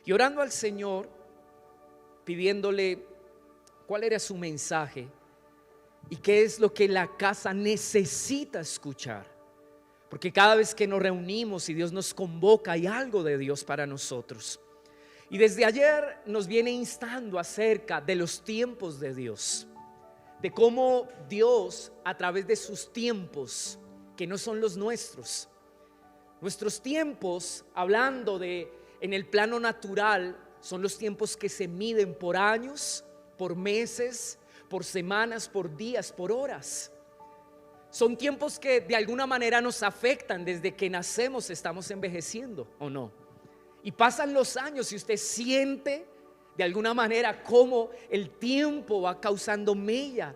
y orando al Señor, pidiéndole cuál era su mensaje y qué es lo que la casa necesita escuchar. Porque cada vez que nos reunimos y Dios nos convoca, hay algo de Dios para nosotros. Y desde ayer nos viene instando acerca de los tiempos de Dios, de cómo Dios, a través de sus tiempos, que no son los nuestros tiempos, hablando de en el plano natural, son los tiempos que se miden por años, por meses, por semanas, por días, por horas. Son tiempos que de alguna manera nos afectan. Desde que nacemos estamos envejeciendo, ¿o no? Y pasan los años y usted siente de alguna manera cómo el tiempo va causando mella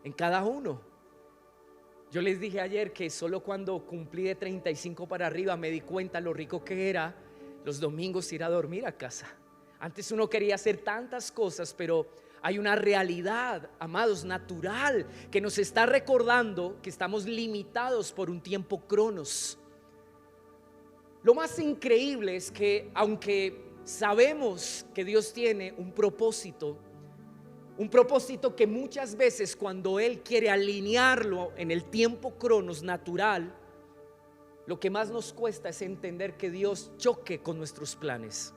en cada uno. Yo les dije ayer que solo cuando cumplí de 35 para arriba me di cuenta lo rico que era los domingos ir a dormir a casa. Antes uno quería hacer tantas cosas, pero hay una realidad, amados, natural, que nos está recordando que estamos limitados por un tiempo cronos. Lo más increíble es que aunque sabemos que Dios tiene un propósito que muchas veces cuando Él quiere alinearlo en el tiempo cronos natural, lo que más nos cuesta es entender que Dios choque con nuestros planes,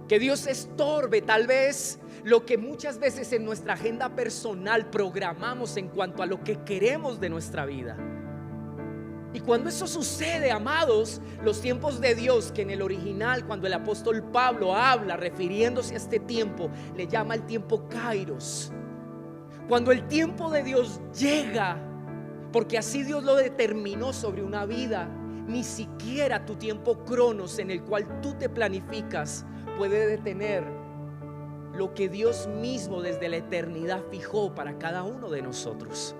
que Dios estorbe tal vez lo que muchas veces en nuestra agenda personal programamos en cuanto a lo que queremos de nuestra vida. Y cuando eso sucede, amados, los tiempos de Dios, que en el original, cuando el apóstol Pablo habla refiriéndose a este tiempo, le llama el tiempo Kairos. Cuando el tiempo de Dios llega, porque así Dios lo determinó sobre una vida, ni siquiera tu tiempo cronos en el cual tú te planificas puede detener lo que Dios mismo desde la eternidad fijó para cada uno de nosotros.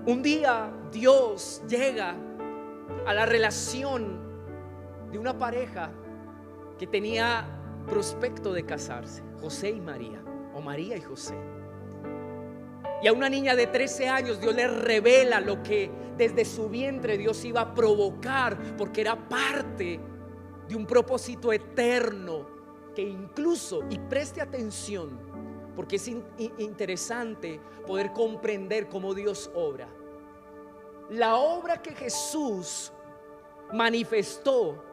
Un día Dios llega a la relación de una pareja que tenía prospecto de casarse, José y María, o María y José. Y a una niña de 13 años Dios le revela lo que desde su vientre Dios iba a provocar, porque era parte de un propósito eterno que incluso, y preste atención, porque es interesante poder comprender cómo Dios obra. La obra que Jesús manifestó,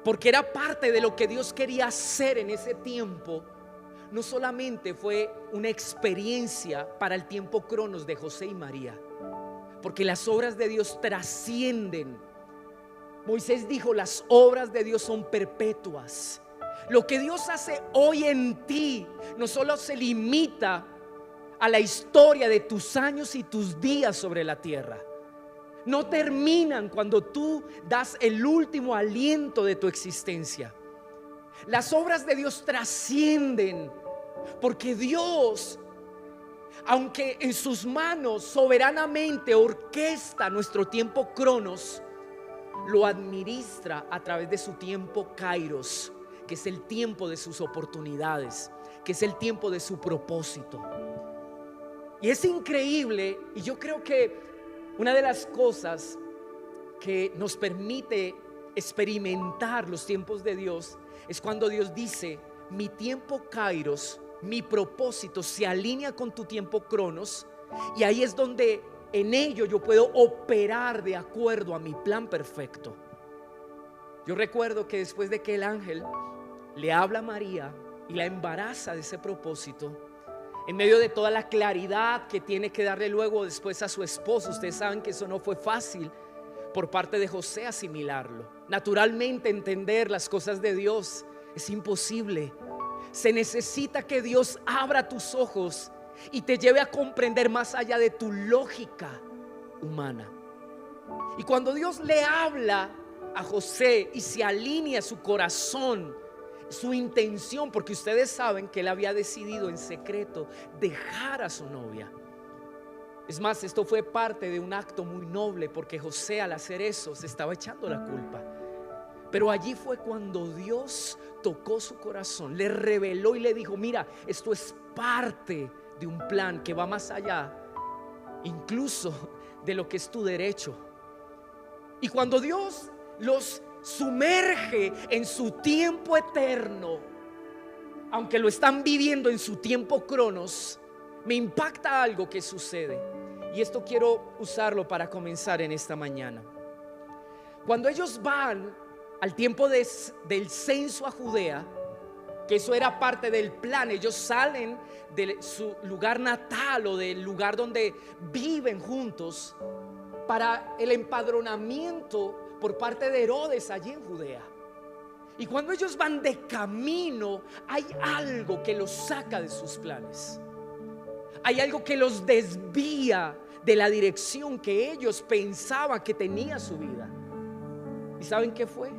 porque era parte de lo que Dios quería hacer en ese tiempo, no solamente fue una experiencia para el tiempo cronos de José y María, porque las obras de Dios trascienden. Moisés dijo: las obras de Dios son perpetuas. Lo que Dios hace hoy en ti no solo se limita a la historia de tus años y tus días sobre la tierra. No terminan cuando tú das el último aliento de tu existencia. Las obras de Dios trascienden, porque Dios, aunque en sus manos soberanamente orquesta nuestro tiempo cronos, lo administra a través de su tiempo Kairos, que es el tiempo de sus oportunidades, que es el tiempo de su propósito. Y es increíble, y yo creo que una de las cosas que nos permite experimentar los tiempos de Dios es cuando Dios dice: mi tiempo Kairos, mi propósito se alinea con tu tiempo cronos, y ahí es donde en ello yo puedo operar de acuerdo a mi plan perfecto. Yo recuerdo que después de que el ángel le habla a María y la embaraza de ese propósito, en medio de toda la claridad que tiene que darle luego después a su esposo, ustedes saben que eso no fue fácil por parte de José asimilarlo. Naturalmente entender las cosas de Dios es imposible. Se necesita que Dios abra tus ojos y te lleve a comprender más allá de tu lógica humana. Y cuando Dios le habla a José y se alinea su corazón, su intención, porque ustedes saben que él había decidido en secreto dejar a su novia. Es más, esto fue parte de un acto muy noble, porque José, al hacer eso, se estaba echando la culpa. Pero allí fue cuando Dios tocó su corazón, le reveló y le dijo: mira, esto es parte de un plan que va más allá incluso de lo que es tu derecho. Y cuando Dios los sumerge en su tiempo eterno, aunque lo están viviendo en su tiempo cronos, me impacta algo que sucede. Y esto quiero usarlo para comenzar en esta mañana. Cuando ellos van al tiempo del censo a Judea, que eso era parte del plan, ellos salen de su lugar natal o del lugar donde viven juntos para el empadronamiento por parte de Herodes allí en Judea. Y cuando ellos van de camino, hay algo que los saca de sus planes. Hay algo que los desvía de la dirección que ellos pensaban que tenía su vida. ¿Y saben qué fue?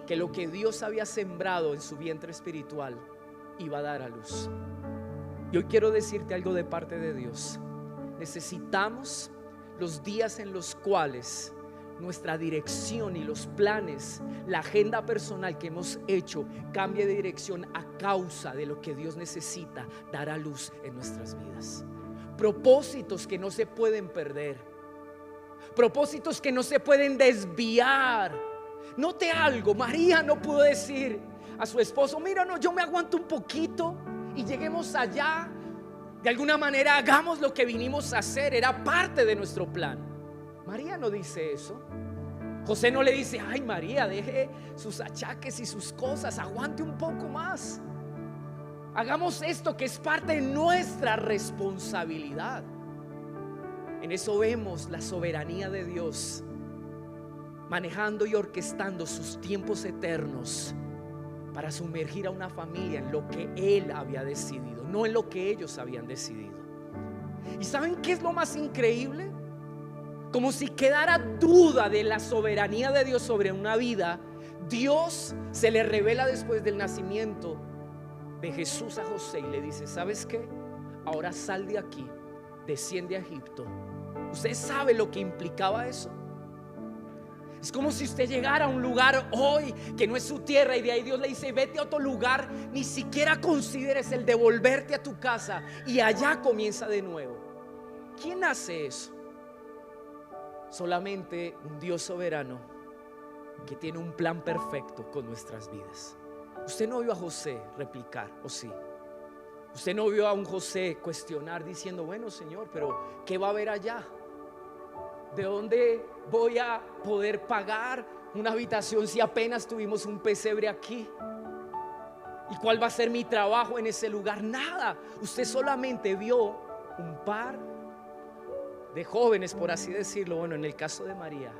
Que lo que Dios había sembrado en su vientre espiritual iba a dar a luz. Y hoy quiero decirte algo de parte de Dios. Necesitamos los días en los cuales nuestra dirección y los planes, la agenda personal que hemos hecho, cambie de dirección a causa de lo que Dios necesita dar a luz en nuestras vidas. Propósitos que no se pueden perder, propósitos que no se pueden desviar. Note algo, María no pudo decir a su esposo: mira, no, yo me aguanto un poquito y lleguemos allá. De alguna manera hagamos lo que vinimos a hacer, era parte de nuestro plan. María no dice eso. José no le dice: ay, María, deje sus achaques y sus cosas, aguante un poco más. Hagamos esto que es parte de nuestra responsabilidad. En eso vemos la soberanía de Dios, manejando y orquestando sus tiempos eternos para sumergir a una familia en lo que Él había decidido, no en lo que ellos habían decidido. ¿Y saben qué es lo más increíble? Como si quedara duda de la soberanía de Dios sobre una vida, Dios se le revela después del nacimiento de Jesús a José y le dice: ¿sabes qué? Ahora sal de aquí, desciende a Egipto. ¿Usted sabe lo que implicaba eso? Es como si usted llegara a un lugar hoy que no es su tierra y de ahí Dios le dice: vete a otro lugar, ni siquiera consideres el devolverte a tu casa y allá comienza de nuevo. ¿Quién hace eso? Solamente un Dios soberano que tiene un plan perfecto con nuestras vidas. Usted no vio a José replicar, ¿o sí? Usted no vio a un José cuestionar diciendo: bueno, Señor, pero ¿qué va a haber allá? ¿De dónde voy a poder pagar una habitación si apenas tuvimos un pesebre aquí? ¿Y cuál va a ser mi trabajo en ese lugar? Nada. Usted solamente vio un par de jóvenes, por así decirlo, bueno, en el caso de María,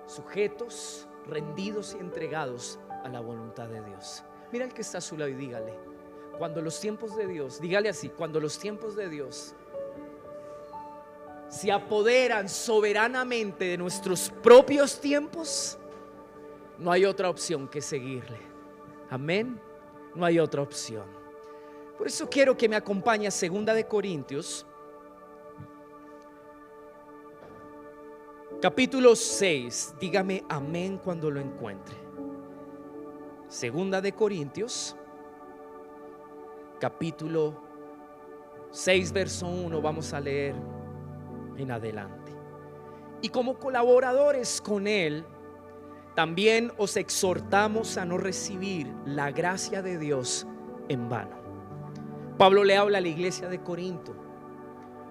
sujetos, rendidos y entregados a la voluntad de Dios. Mira al que está a su lado y dígale: cuando los tiempos de Dios, dígale así, cuando los tiempos de Dios se apoderan soberanamente de nuestros propios tiempos, no hay otra opción que seguirle. Amén. No hay otra opción. Por eso quiero que me acompañe a 2 de Corintios capítulo 6. Dígame amén cuando lo encuentre. 2 de Corintios capítulo 6 verso 1. Vamos a leer en adelante. Y como colaboradores con Él, también os exhortamos a no recibir la gracia de Dios en vano. Pablo le habla a la iglesia de Corinto,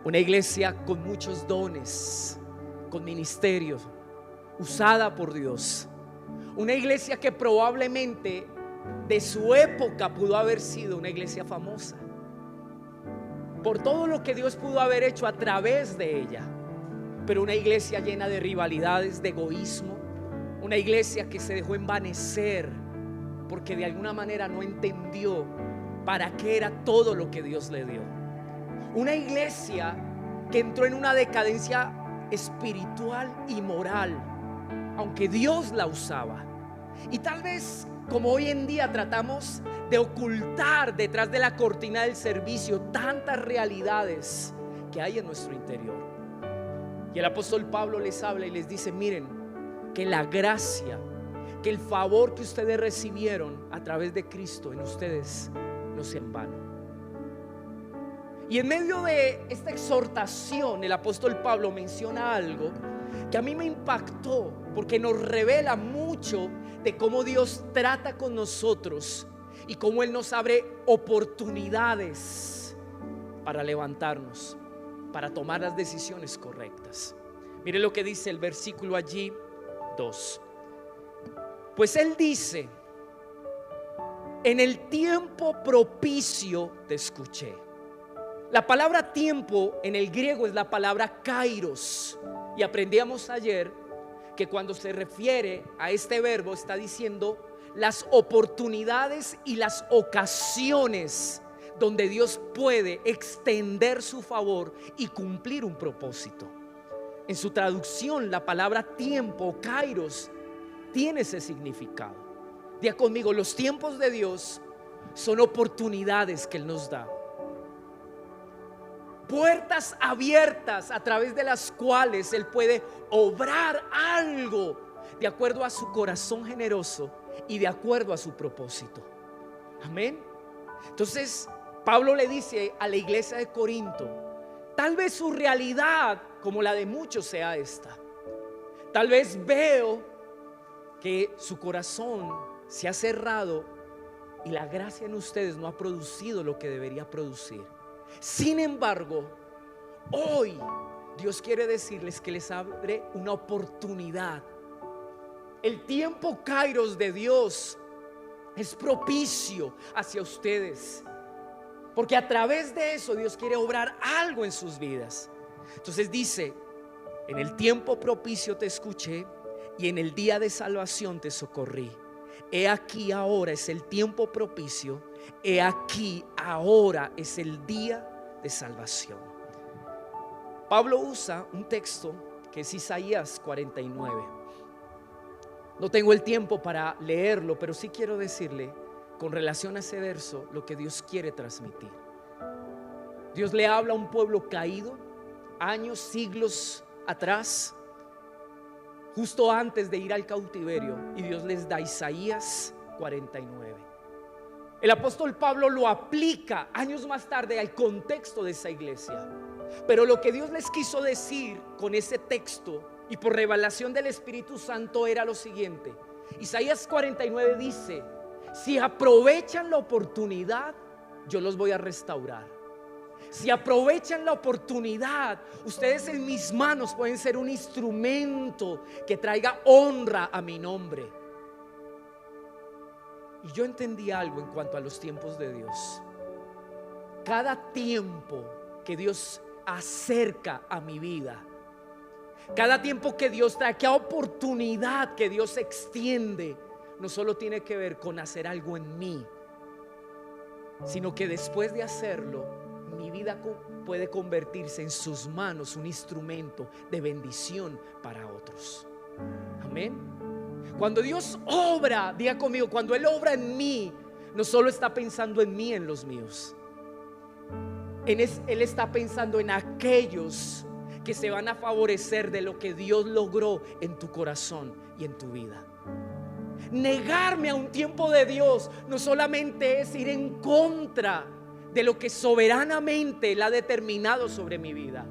una iglesia con muchos dones, con ministerios, usada por Dios, una iglesia que probablemente de su época pudo haber sido una iglesia famosa por todo lo que Dios pudo haber hecho a través de ella, pero una iglesia llena de rivalidades, de egoísmo, una iglesia que se dejó envanecer porque de alguna manera no entendió para qué era todo lo que Dios le dio. Una iglesia que entró en una decadencia espiritual y moral, aunque Dios la usaba. Y tal vez, como hoy en día tratamos de ocultar detrás de la cortina del servicio tantas realidades que hay en nuestro interior. Y el apóstol Pablo les habla y les dice: miren, que la gracia, que el favor que ustedes recibieron a través de Cristo en ustedes no sea en vano. Y en medio de esta exhortación, el apóstol Pablo menciona algo que que a mí me impactó, porque nos revela mucho de cómo Dios trata con nosotros y cómo Él nos abre oportunidades para levantarnos, para tomar las decisiones correctas. Mire lo que dice el versículo allí 2. Pues Él dice: en el tiempo propicio te escuché. La palabra tiempo en el griego es la palabra kairos, y aprendíamos ayer que cuando se refiere a este verbo está diciendo las oportunidades y las ocasiones donde Dios puede extender su favor y cumplir un propósito. En su traducción, la palabra tiempo, kairos, tiene ese significado. Diga conmigo: los tiempos de Dios son oportunidades que Él nos da, puertas abiertas a través de las cuales Él puede obrar algo de acuerdo a su corazón generoso y de acuerdo a su propósito. Amén. Entonces Pablo le dice a la iglesia de Corinto: tal vez su realidad, como la de muchos, sea esta. Tal vez veo que su corazón se ha cerrado y la gracia en ustedes no ha producido lo que debería producir. Sin embargo, hoy Dios quiere decirles que les abre una oportunidad. El tiempo kairos de Dios es propicio hacia ustedes, porque a través de eso Dios quiere obrar algo en sus vidas. Entonces dice: en el tiempo propicio te escuché y en el día de salvación te socorrí. He aquí ahora es el tiempo propicio, he aquí ahora es el día de salvación. Pablo usa un texto que es Isaías 49. No tengo el tiempo para leerlo, pero sí quiero decirle con relación a ese verso lo que Dios quiere transmitir. Dios le habla a un pueblo caído, años, siglos atrás, justo antes de ir al cautiverio, y Dios les da Isaías 49. El apóstol Pablo lo aplica años más tarde al contexto de esa iglesia, pero lo que Dios les quiso decir con ese texto y por revelación del Espíritu Santo era lo siguiente. Isaías 49 dice: si aprovechan la oportunidad, yo los voy a restaurar. Si aprovechan la oportunidad, ustedes en mis manos pueden ser un instrumento que traiga honra a mi nombre. Y yo entendí algo en cuanto a los tiempos de Dios. Cada tiempo que Dios acerca a mi vida, cada tiempo que Dios trae, cada oportunidad que Dios extiende, no solo tiene que ver con hacer algo en mí, sino que después de hacerlo, mi vida puede convertirse en sus manos un instrumento de bendición para otros. Amén. Cuando Dios obra, diga conmigo, cuando Él obra en mí, no solo está pensando en mí, en los míos. Él está pensando en aquellos que se van a favorecer de lo que Dios logró en tu corazón y en tu vida. Negarme a un tiempo de Dios no solamente es ir en contra de lo que soberanamente Él ha determinado sobre mi vida,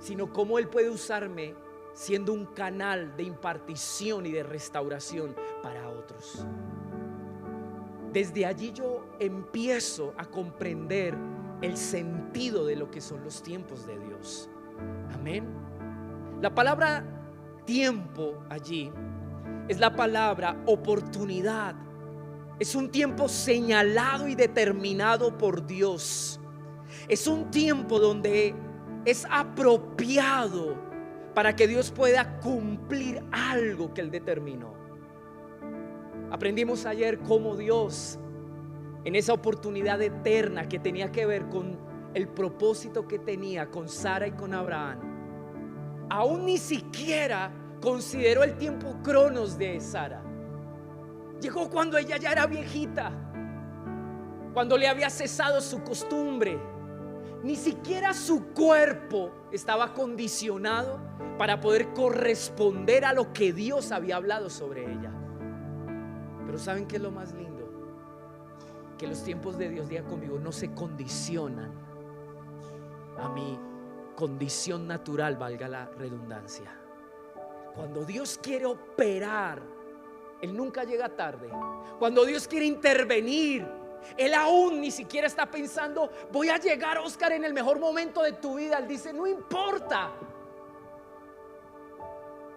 sino cómo Él puede usarme siendo un canal de impartición y de restauración para otros. Desde allí yo empiezo a comprender el sentido de lo que son los tiempos de Dios. Amén. La palabra tiempo allí es la palabra oportunidad. Es un tiempo señalado y determinado por Dios. Es un tiempo donde es apropiado para que Dios pueda cumplir algo que Él determinó. Aprendimos ayer cómo Dios, en esa oportunidad eterna que tenía que ver con el propósito que tenía con Sara y con Abraham, aún ni siquiera consideró el tiempo cronos de Sara. Llegó cuando ella ya era viejita, cuando le había cesado su costumbre. Ni siquiera su cuerpo estaba condicionado para poder corresponder a lo que Dios había hablado sobre ella. Pero ¿saben qué es lo más lindo? Que los tiempos de Dios, diga conmigo, no se condicionan a mi condición natural, valga la redundancia. Cuando Dios quiere operar, Él nunca llega tarde. Cuando Dios quiere intervenir, Él aún ni siquiera está pensando, voy a llegar, Oscar, en el mejor momento de tu vida. Él dice, no importa.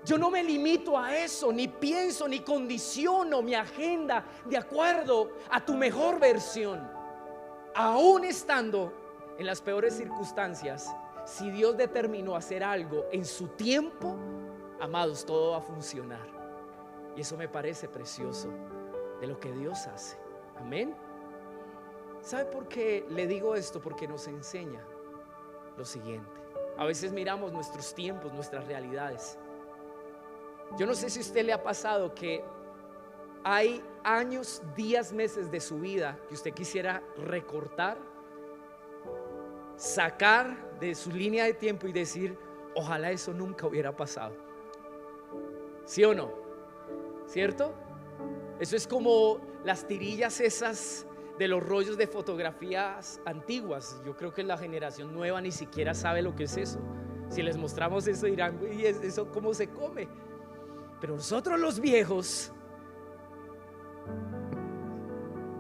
Yo no me limito a eso, ni pienso, ni condiciono mi agenda de acuerdo a tu mejor versión. Aún estando en las peores circunstancias, si Dios determinó hacer algo en su tiempo, amados, todo va a funcionar. Y eso me parece precioso de lo que Dios hace. Amén. ¿Sabe por qué le digo esto? Porque nos enseña lo siguiente. A veces miramos nuestros tiempos, nuestras realidades. Yo no sé si a usted le ha pasado que hay años, días, meses de su vida que usted quisiera recortar, sacar de su línea de tiempo y decir, ojalá eso nunca hubiera pasado. ¿Sí o no? ¿Cierto? Eso es como las tirillas esas de los rollos de fotografías antiguas. Yo creo que la generación nueva ni siquiera sabe lo que es eso. Si les mostramos eso dirán, ¿y eso cómo se come? Pero nosotros los viejos,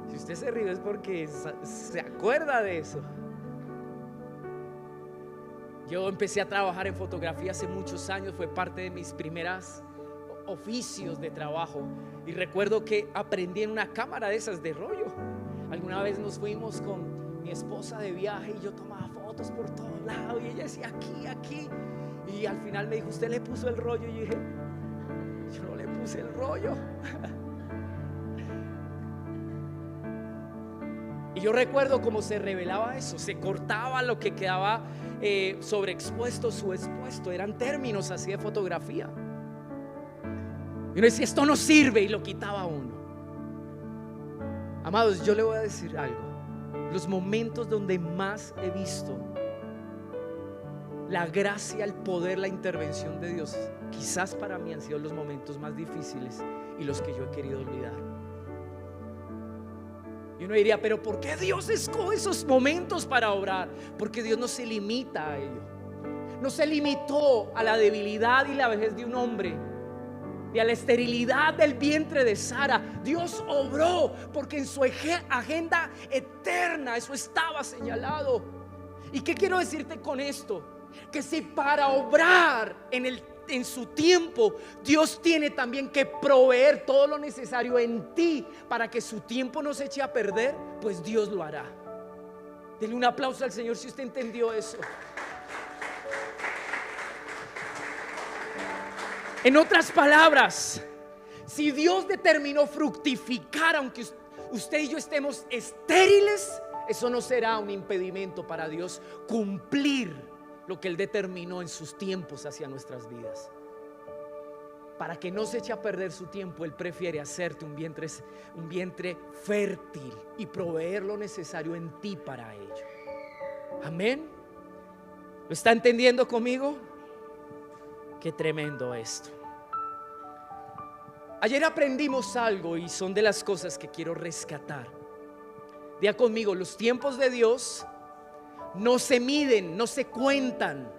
si usted se ríe es porque se acuerda de eso. Yo empecé a trabajar en fotografía hace muchos años, fue parte de mis primeros oficios de trabajo. Y recuerdo que aprendí en una cámara de esas de rollo. Alguna vez nos fuimos con mi esposa de viaje y yo tomaba fotos por todos lados y ella decía aquí, aquí. Y al final me dijo, ¿usted le puso el rollo? Y yo dije, yo no le puse el rollo. Y yo recuerdo cómo se revelaba eso, se cortaba lo que quedaba sobreexpuesto, subexpuesto. Eran términos así de fotografía. Y uno decía, esto no sirve, y lo quitaba uno. Amados, yo le voy a decir algo. Los momentos donde más he visto la gracia, el poder, la intervención de Dios, quizás para mí han sido los momentos más difíciles y los que yo he querido olvidar. Y uno diría, pero ¿por qué Dios escoge esos momentos para obrar? Porque Dios no se limita a ello. No se limitó a la debilidad y la vejez de un hombre y a la esterilidad del vientre de Sara. Dios obró porque en su agenda eterna eso estaba señalado. ¿Y qué quiero decirte con esto? Que si para obrar en su tiempo, Dios tiene también que proveer todo lo necesario en ti para que su tiempo no se eche a perder, pues Dios lo hará. Denle un aplauso al Señor si usted entendió eso. En otras palabras, si Dios determinó fructificar, aunque usted y yo estemos estériles, eso no será un impedimento para Dios cumplir lo que Él determinó en sus tiempos hacia nuestras vidas. Para que no se eche a perder su tiempo, Él prefiere hacerte un vientre fértil y proveer lo necesario en ti para ello. Amén. ¿Lo está entendiendo conmigo? Qué tremendo esto. Ayer aprendimos algo y son de las cosas que quiero rescatar. Diga conmigo, los tiempos de Dios no se miden, no se cuentan.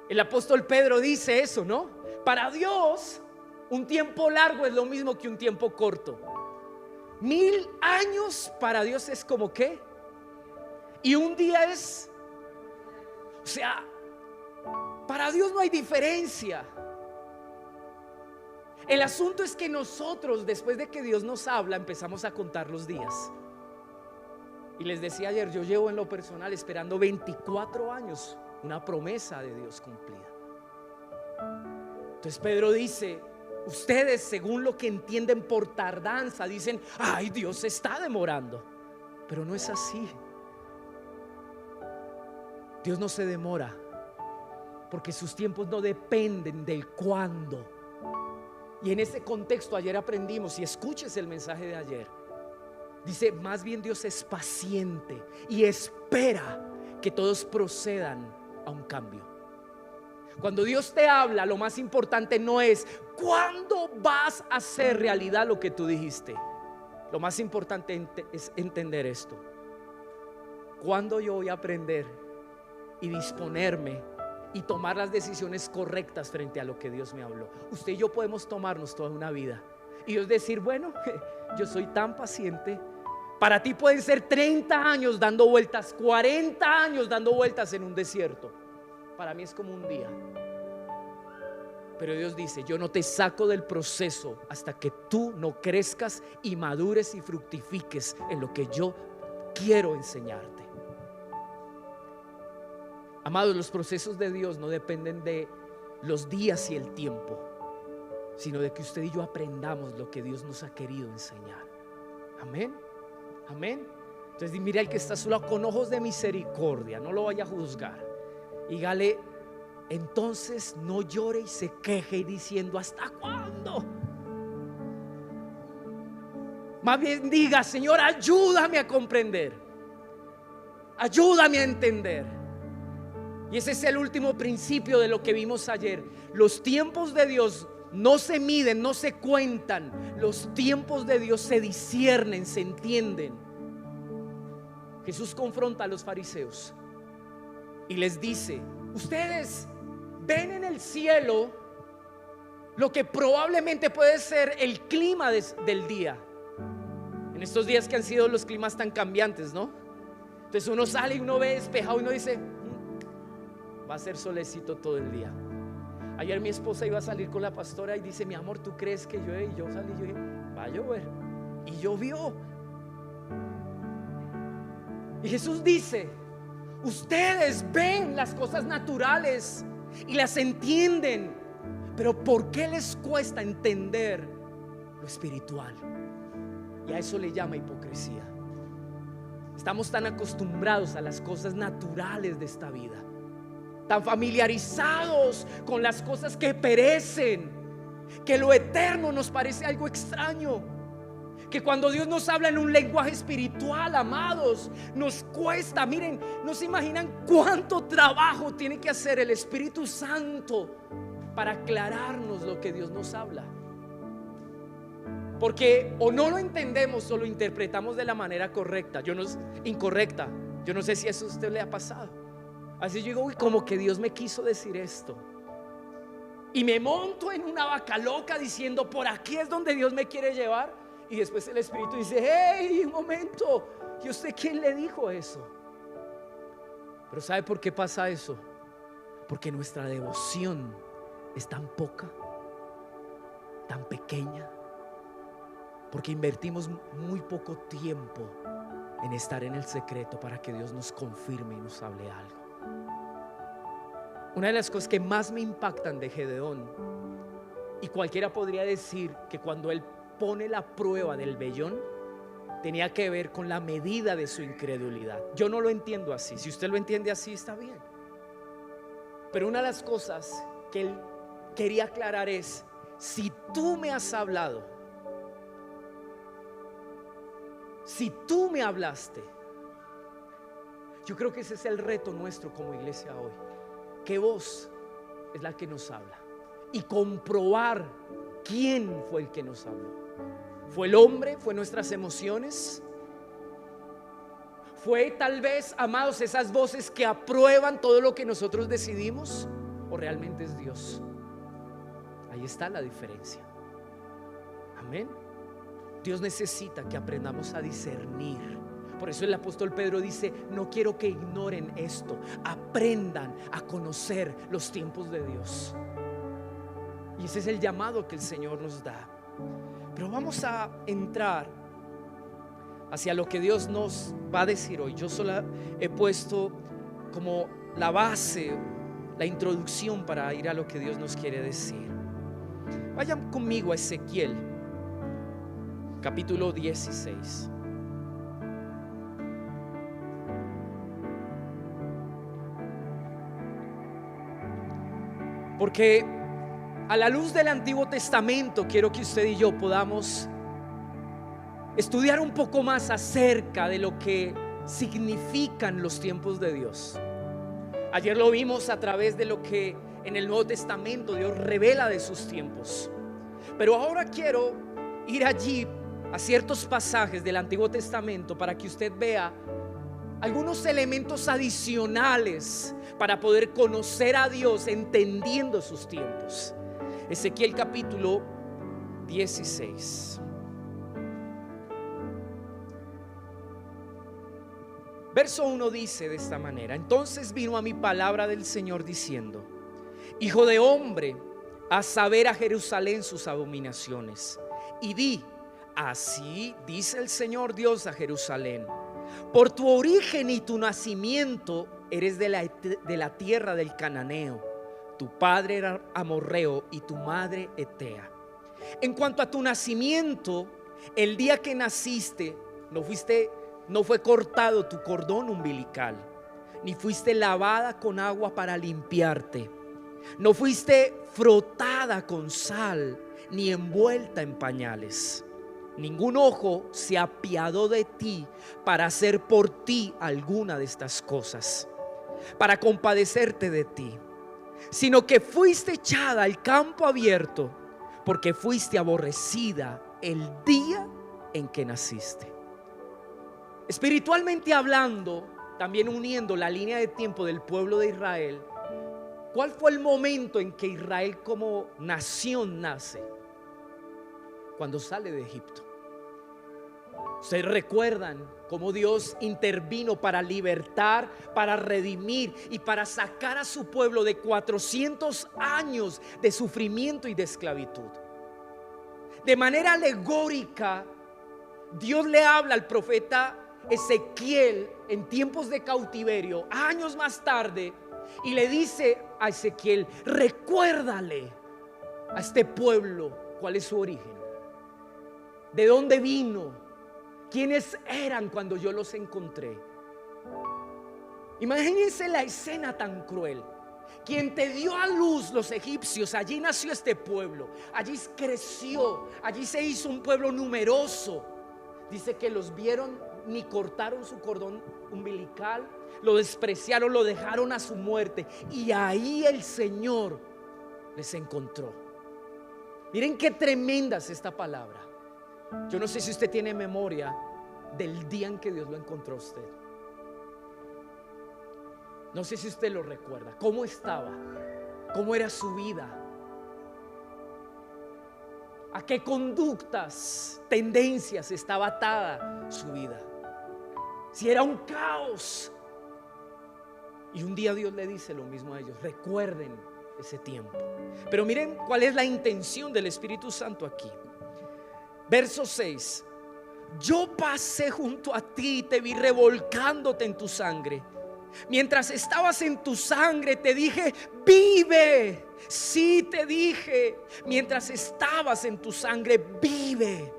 El apóstol Pedro dice eso, ¿no? Para Dios un tiempo largo es lo mismo que un tiempo corto. 1000 años para Dios es como ¿qué? Y un día es, o sea, para Dios no hay diferencia. El asunto es que nosotros, después de que Dios nos habla, empezamos a contar los días. Y les decía ayer, yo llevo en lo personal esperando 24 años una promesa de Dios cumplida. Entonces Pedro dice, ustedes según lo que entienden por tardanza dicen, ay, Dios se está demorando. Pero no es así. Dios no se demora, porque sus tiempos no dependen del cuándo. Y en ese contexto ayer aprendimos, y escuches el mensaje de ayer, dice, más bien Dios es paciente y espera que todos procedan a un cambio. Cuando Dios te habla, lo más importante no es cuándo vas a hacer realidad lo que tú dijiste. Lo más importante es entender esto: cuándo yo voy a aprender y disponerme y tomar las decisiones correctas frente a lo que Dios me habló. Usted y yo podemos tomarnos toda una vida y Dios decir, bueno, yo soy tan paciente. Para ti pueden ser 30 años dando vueltas, 40 años dando vueltas en un desierto. Para mí es como un día. Pero Dios dice, yo no te saco del proceso hasta que tú no crezcas y madures y fructifiques en lo que yo quiero enseñarte. Amados, los procesos de Dios no dependen de los días y el tiempo, sino de que usted y yo aprendamos lo que Dios nos ha querido enseñar. Amén, amén. Entonces mira al que está solo con ojos de misericordia, no lo vaya a juzgar. Dígale, entonces no llore y se queje y diciendo, ¿hasta cuándo? Más bien diga, Señor, ayúdame a comprender, ayúdame a entender. Y ese es el último principio de lo que vimos ayer. Los tiempos de Dios no se miden, no se cuentan. Los tiempos de Dios se disciernen, se entienden. Jesús confronta a los fariseos y les dice, ustedes ven en el cielo lo que probablemente puede ser el clima del día. En estos días que han sido los climas tan cambiantes, ¿no? Entonces uno sale y uno ve despejado y uno dice, va a ser solecito todo el día. Ayer mi esposa iba a salir con la pastora y dice, mi amor, ¿tú crees que llueve? Y yo salí y yo dije, va a llover. Y llovió. Y Jesús dice, ustedes ven las cosas naturales y las entienden, pero ¿por qué les cuesta entender lo espiritual? Y a eso le llama hipocresía. Estamos tan acostumbrados a las cosas naturales de esta vida, tan familiarizados con las cosas que perecen, que lo eterno nos parece algo extraño, que cuando Dios nos habla en un lenguaje espiritual, amados, nos cuesta. Miren, no se imaginan cuánto trabajo tiene que hacer el Espíritu Santo para aclararnos lo que Dios nos habla, porque o no lo entendemos o lo interpretamos de la manera correcta, incorrecta. Yo no sé si eso a usted le ha pasado. Así yo digo, uy, como que Dios me quiso decir esto, y me monto en una vaca loca diciendo, por aquí es donde Dios me quiere llevar. Y después el Espíritu dice, hey, un momento, ¿y usted quién le dijo eso? Pero ¿sabe por qué pasa eso? Porque nuestra devoción es tan poca, tan pequeña, porque invertimos muy poco tiempo en estar en el secreto para que Dios nos confirme y nos hable algo. Una de las cosas que más me impactan de Gedeón, y cualquiera podría decir que cuando él pone la prueba del vellón, tenía que ver con la medida de su incredulidad. Yo no lo entiendo así. Si usted lo entiende así, está bien. Pero una de las cosas que él quería aclarar es, si tú me has hablado, si tú me hablaste, yo creo que ese es el reto nuestro como iglesia hoy, que voz es la que nos habla, y comprobar quién fue el que nos habló. ¿Fue el hombre? ¿Fue nuestras emociones? ¿Fue tal vez, amados, esas voces que aprueban todo lo que nosotros decidimos? ¿O realmente es Dios? Ahí está la diferencia. Amén. Dios necesita que aprendamos a discernir. Por eso el apóstol Pedro dice, no quiero que ignoren esto, aprendan a conocer los tiempos de Dios. Y ese es el llamado que el Señor nos da. Pero vamos a entrar hacia lo que Dios nos va a decir hoy. Yo solo he puesto como la base, la introducción para ir a lo que Dios nos quiere decir. Vayan conmigo a Ezequiel, capítulo 16. Porque a la luz del Antiguo Testamento quiero que usted y yo podamos estudiar un poco más acerca de lo que significan los tiempos de Dios. Ayer lo vimos a través de lo que en el Nuevo Testamento Dios revela de sus tiempos. Pero ahora quiero ir allí a ciertos pasajes del Antiguo Testamento para que usted vea algunos elementos adicionales para poder conocer a Dios entendiendo sus tiempos. Ezequiel capítulo 16. Verso 1 dice de esta manera: entonces vino a mí palabra del Señor diciendo: hijo de hombre, haz saber a Jerusalén sus abominaciones, y di: así dice el Señor Dios a Jerusalén, por tu origen y tu nacimiento eres de la tierra del cananeo, tu padre era amorreo y tu madre etea. En cuanto a tu nacimiento, el día que naciste no fue cortado tu cordón umbilical, ni fuiste lavada con agua para limpiarte, no fuiste frotada con sal, ni envuelta en pañales. Ningún ojo se apiadó de ti para hacer por ti alguna de estas cosas, para compadecerte de ti, sino que fuiste echada al campo abierto, porque fuiste aborrecida el día en que naciste. Espiritualmente hablando, también uniendo la línea de tiempo del pueblo de Israel, ¿cuál fue el momento en que Israel como nación nace? Cuando sale de Egipto. Ustedes recuerdan cómo Dios intervino para libertar, para redimir y para sacar a su pueblo de 400 años de sufrimiento y de esclavitud. De manera alegórica, Dios le habla al profeta Ezequiel en tiempos de cautiverio, años más tarde, y le dice a Ezequiel: recuérdale a este pueblo cuál es su origen, de dónde vino, quiénes eran cuando yo los encontré. Imagínense la escena tan cruel. Quien te dio a luz los egipcios, allí nació este pueblo, allí creció, allí se hizo un pueblo numeroso. Dice que los vieron, ni cortaron su cordón umbilical, lo despreciaron, lo dejaron a su muerte, y ahí el Señor les encontró. Miren qué tremenda es esta palabra. Yo no sé si usted tiene memoria del día en que Dios lo encontró a usted. No sé si usted lo recuerda. ¿Cómo estaba? ¿Cómo era su vida? ¿A qué conductas, tendencias estaba atada su vida? Si era un caos. Y un día Dios le dice lo mismo a ellos: recuerden ese tiempo. Pero miren cuál es la intención del Espíritu Santo aquí. Verso 6: yo pasé junto a ti y te vi revolcándote en tu sangre. Mientras estabas en tu sangre te dije: vive. Sí, te dije: mientras estabas en tu sangre, vive.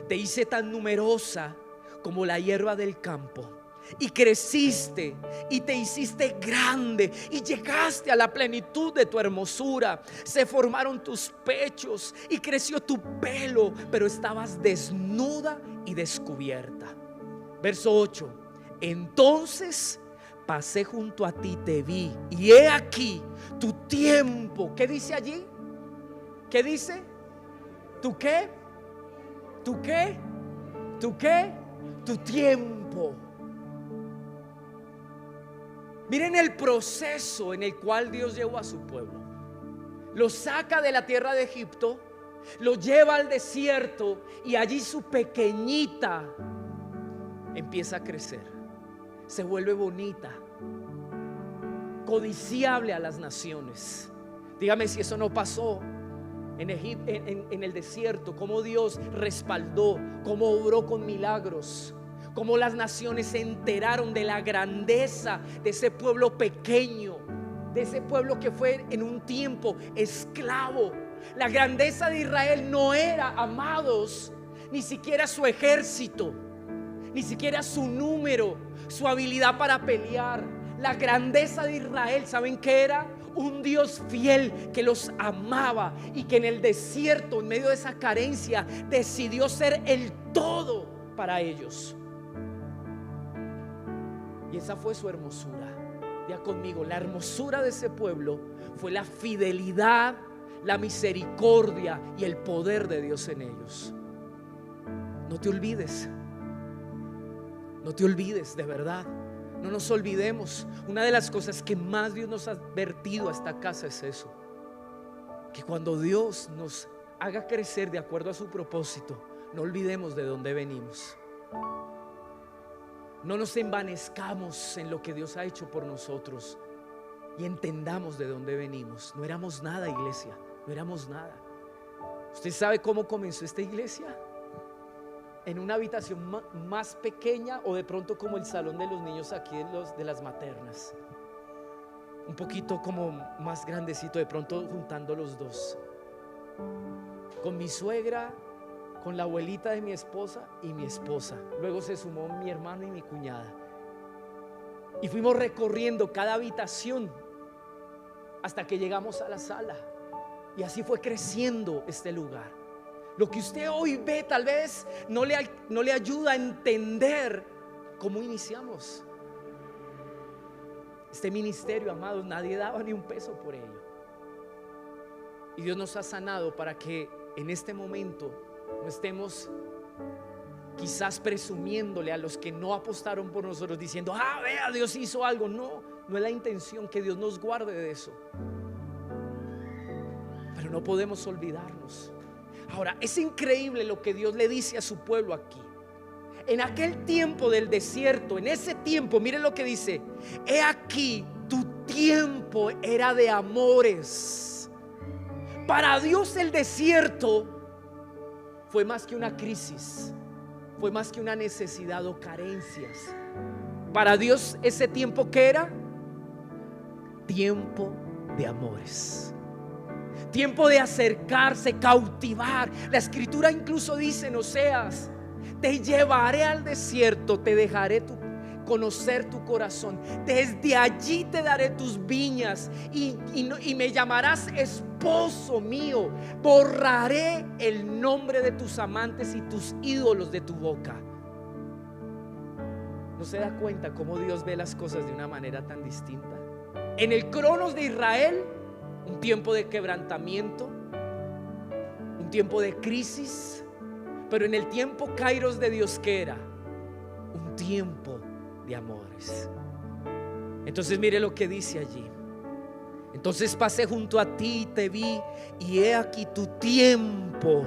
Te hice tan numerosa como la hierba del campo, y creciste y te hiciste grande y llegaste a la plenitud de tu hermosura. Se formaron tus pechos y creció tu pelo, pero estabas desnuda y descubierta. Verso 8: entonces pasé junto a ti, te vi, y he aquí tu tiempo. ¿Qué dice allí? ¿Qué dice? ¿Tu qué? ¿Tu qué? ¿Tu qué? Tu tiempo. Miren el proceso en el cual Dios llevó a su pueblo. Lo saca de la tierra de Egipto, lo lleva al desierto, y allí su pequeñita empieza a crecer, se vuelve bonita, codiciable a las naciones. Dígame si eso no pasó en el desierto. Cómo Dios respaldó, cómo obró con milagros, cómo las naciones se enteraron de la grandeza de ese pueblo pequeño, de ese pueblo que fue en un tiempo esclavo. La grandeza de Israel no era, amados, ni siquiera su ejército, ni siquiera su número, su habilidad para pelear. La grandeza de Israel, ¿saben qué era? Un Dios fiel que los amaba y que en el desierto, en medio de esa carencia, decidió ser el todo para ellos. Y esa fue su hermosura. Diga conmigo: la hermosura de ese pueblo fue la fidelidad, la misericordia y el poder de Dios en ellos. No te olvides, no te olvides, de verdad. No nos olvidemos, una de las cosas que más Dios nos ha advertido a esta casa es eso, que cuando Dios nos haga crecer de acuerdo a su propósito, no olvidemos de dónde venimos. No nos envanezcamos en lo que Dios ha hecho por nosotros y entendamos de dónde venimos. No éramos nada, iglesia, no éramos nada. ¿Usted sabe cómo comenzó esta iglesia? En una habitación más pequeña, o de pronto como el salón de los niños aquí de las maternas, un poquito como más grandecito, de pronto juntando los dos, con mi suegra, con la abuelita de mi esposa y mi esposa. Luego se sumó mi hermano y mi cuñada, y fuimos recorriendo cada habitación hasta que llegamos a la sala, y así fue creciendo este lugar. Lo que usted hoy ve tal vez no le ayuda a entender cómo iniciamos este ministerio, amados. Nadie daba ni un peso por ello, y Dios nos ha sanado para que en este momento no estemos quizás presumiéndole a los que no apostaron por nosotros, diciendo: vea, Dios hizo algo. No es la intención, que Dios nos guarde de eso, pero no podemos olvidarnos. Ahora, es increíble lo que Dios le dice a su pueblo aquí. En aquel tiempo del desierto, en ese tiempo, mire lo que dice: he aquí, tu tiempo era de amores. Para Dios el desierto fue más que una crisis, fue más que una necesidad o carencias. Para Dios ese tiempo, ¿qué era? Tiempo de amores. Tiempo de acercarse, cautivar. La escritura incluso dice en Oseas: te llevaré al desierto, te dejaré conocer tu corazón. Desde allí te daré tus viñas y me llamarás esposo mío. Borraré el nombre de tus amantes y tus ídolos de tu boca. ¿No se da cuenta cómo Dios ve las cosas de una manera tan distinta? En el Cronos de Israel, un tiempo de quebrantamiento, un tiempo de crisis, pero en el tiempo Kairos de Dios, ¿qué era? Un tiempo de amores. Entonces mire lo que dice allí: entonces pasé junto a ti y te vi, y he aquí tu tiempo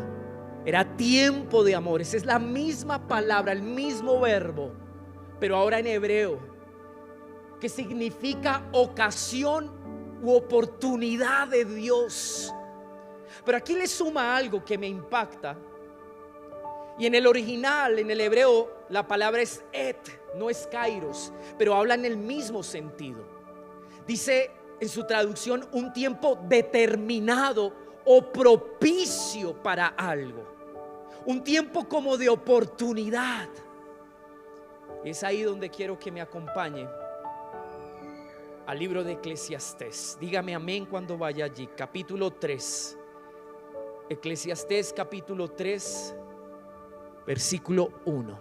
era tiempo de amores. Es la misma palabra, el mismo verbo, pero ahora en hebreo, que significa ocasión u oportunidad de Dios. Pero aquí le suma algo que me impacta. Y en el original, en el hebreo, la palabra es et, no es kairos, pero habla en el mismo sentido. Dice en su traducción: un tiempo determinado o propicio para algo, un tiempo como de oportunidad. Es ahí donde quiero que me acompañe al libro de Eclesiastés. Dígame amén cuando vaya allí. Capítulo 3. Eclesiastés capítulo 3, versículo 1.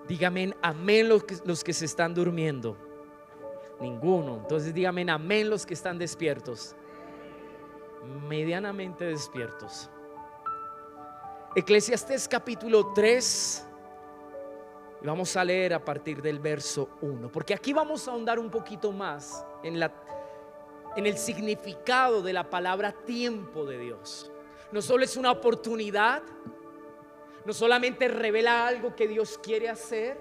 Dígame amén los que se están durmiendo. Ninguno. Entonces dígame amén los que están despiertos, medianamente despiertos. Eclesiastés capítulo 3. Y vamos a leer a partir del verso 1, porque aquí vamos a ahondar un poquito más en el significado de la palabra tiempo de Dios. No solo es una oportunidad, no solamente revela algo que Dios quiere hacer,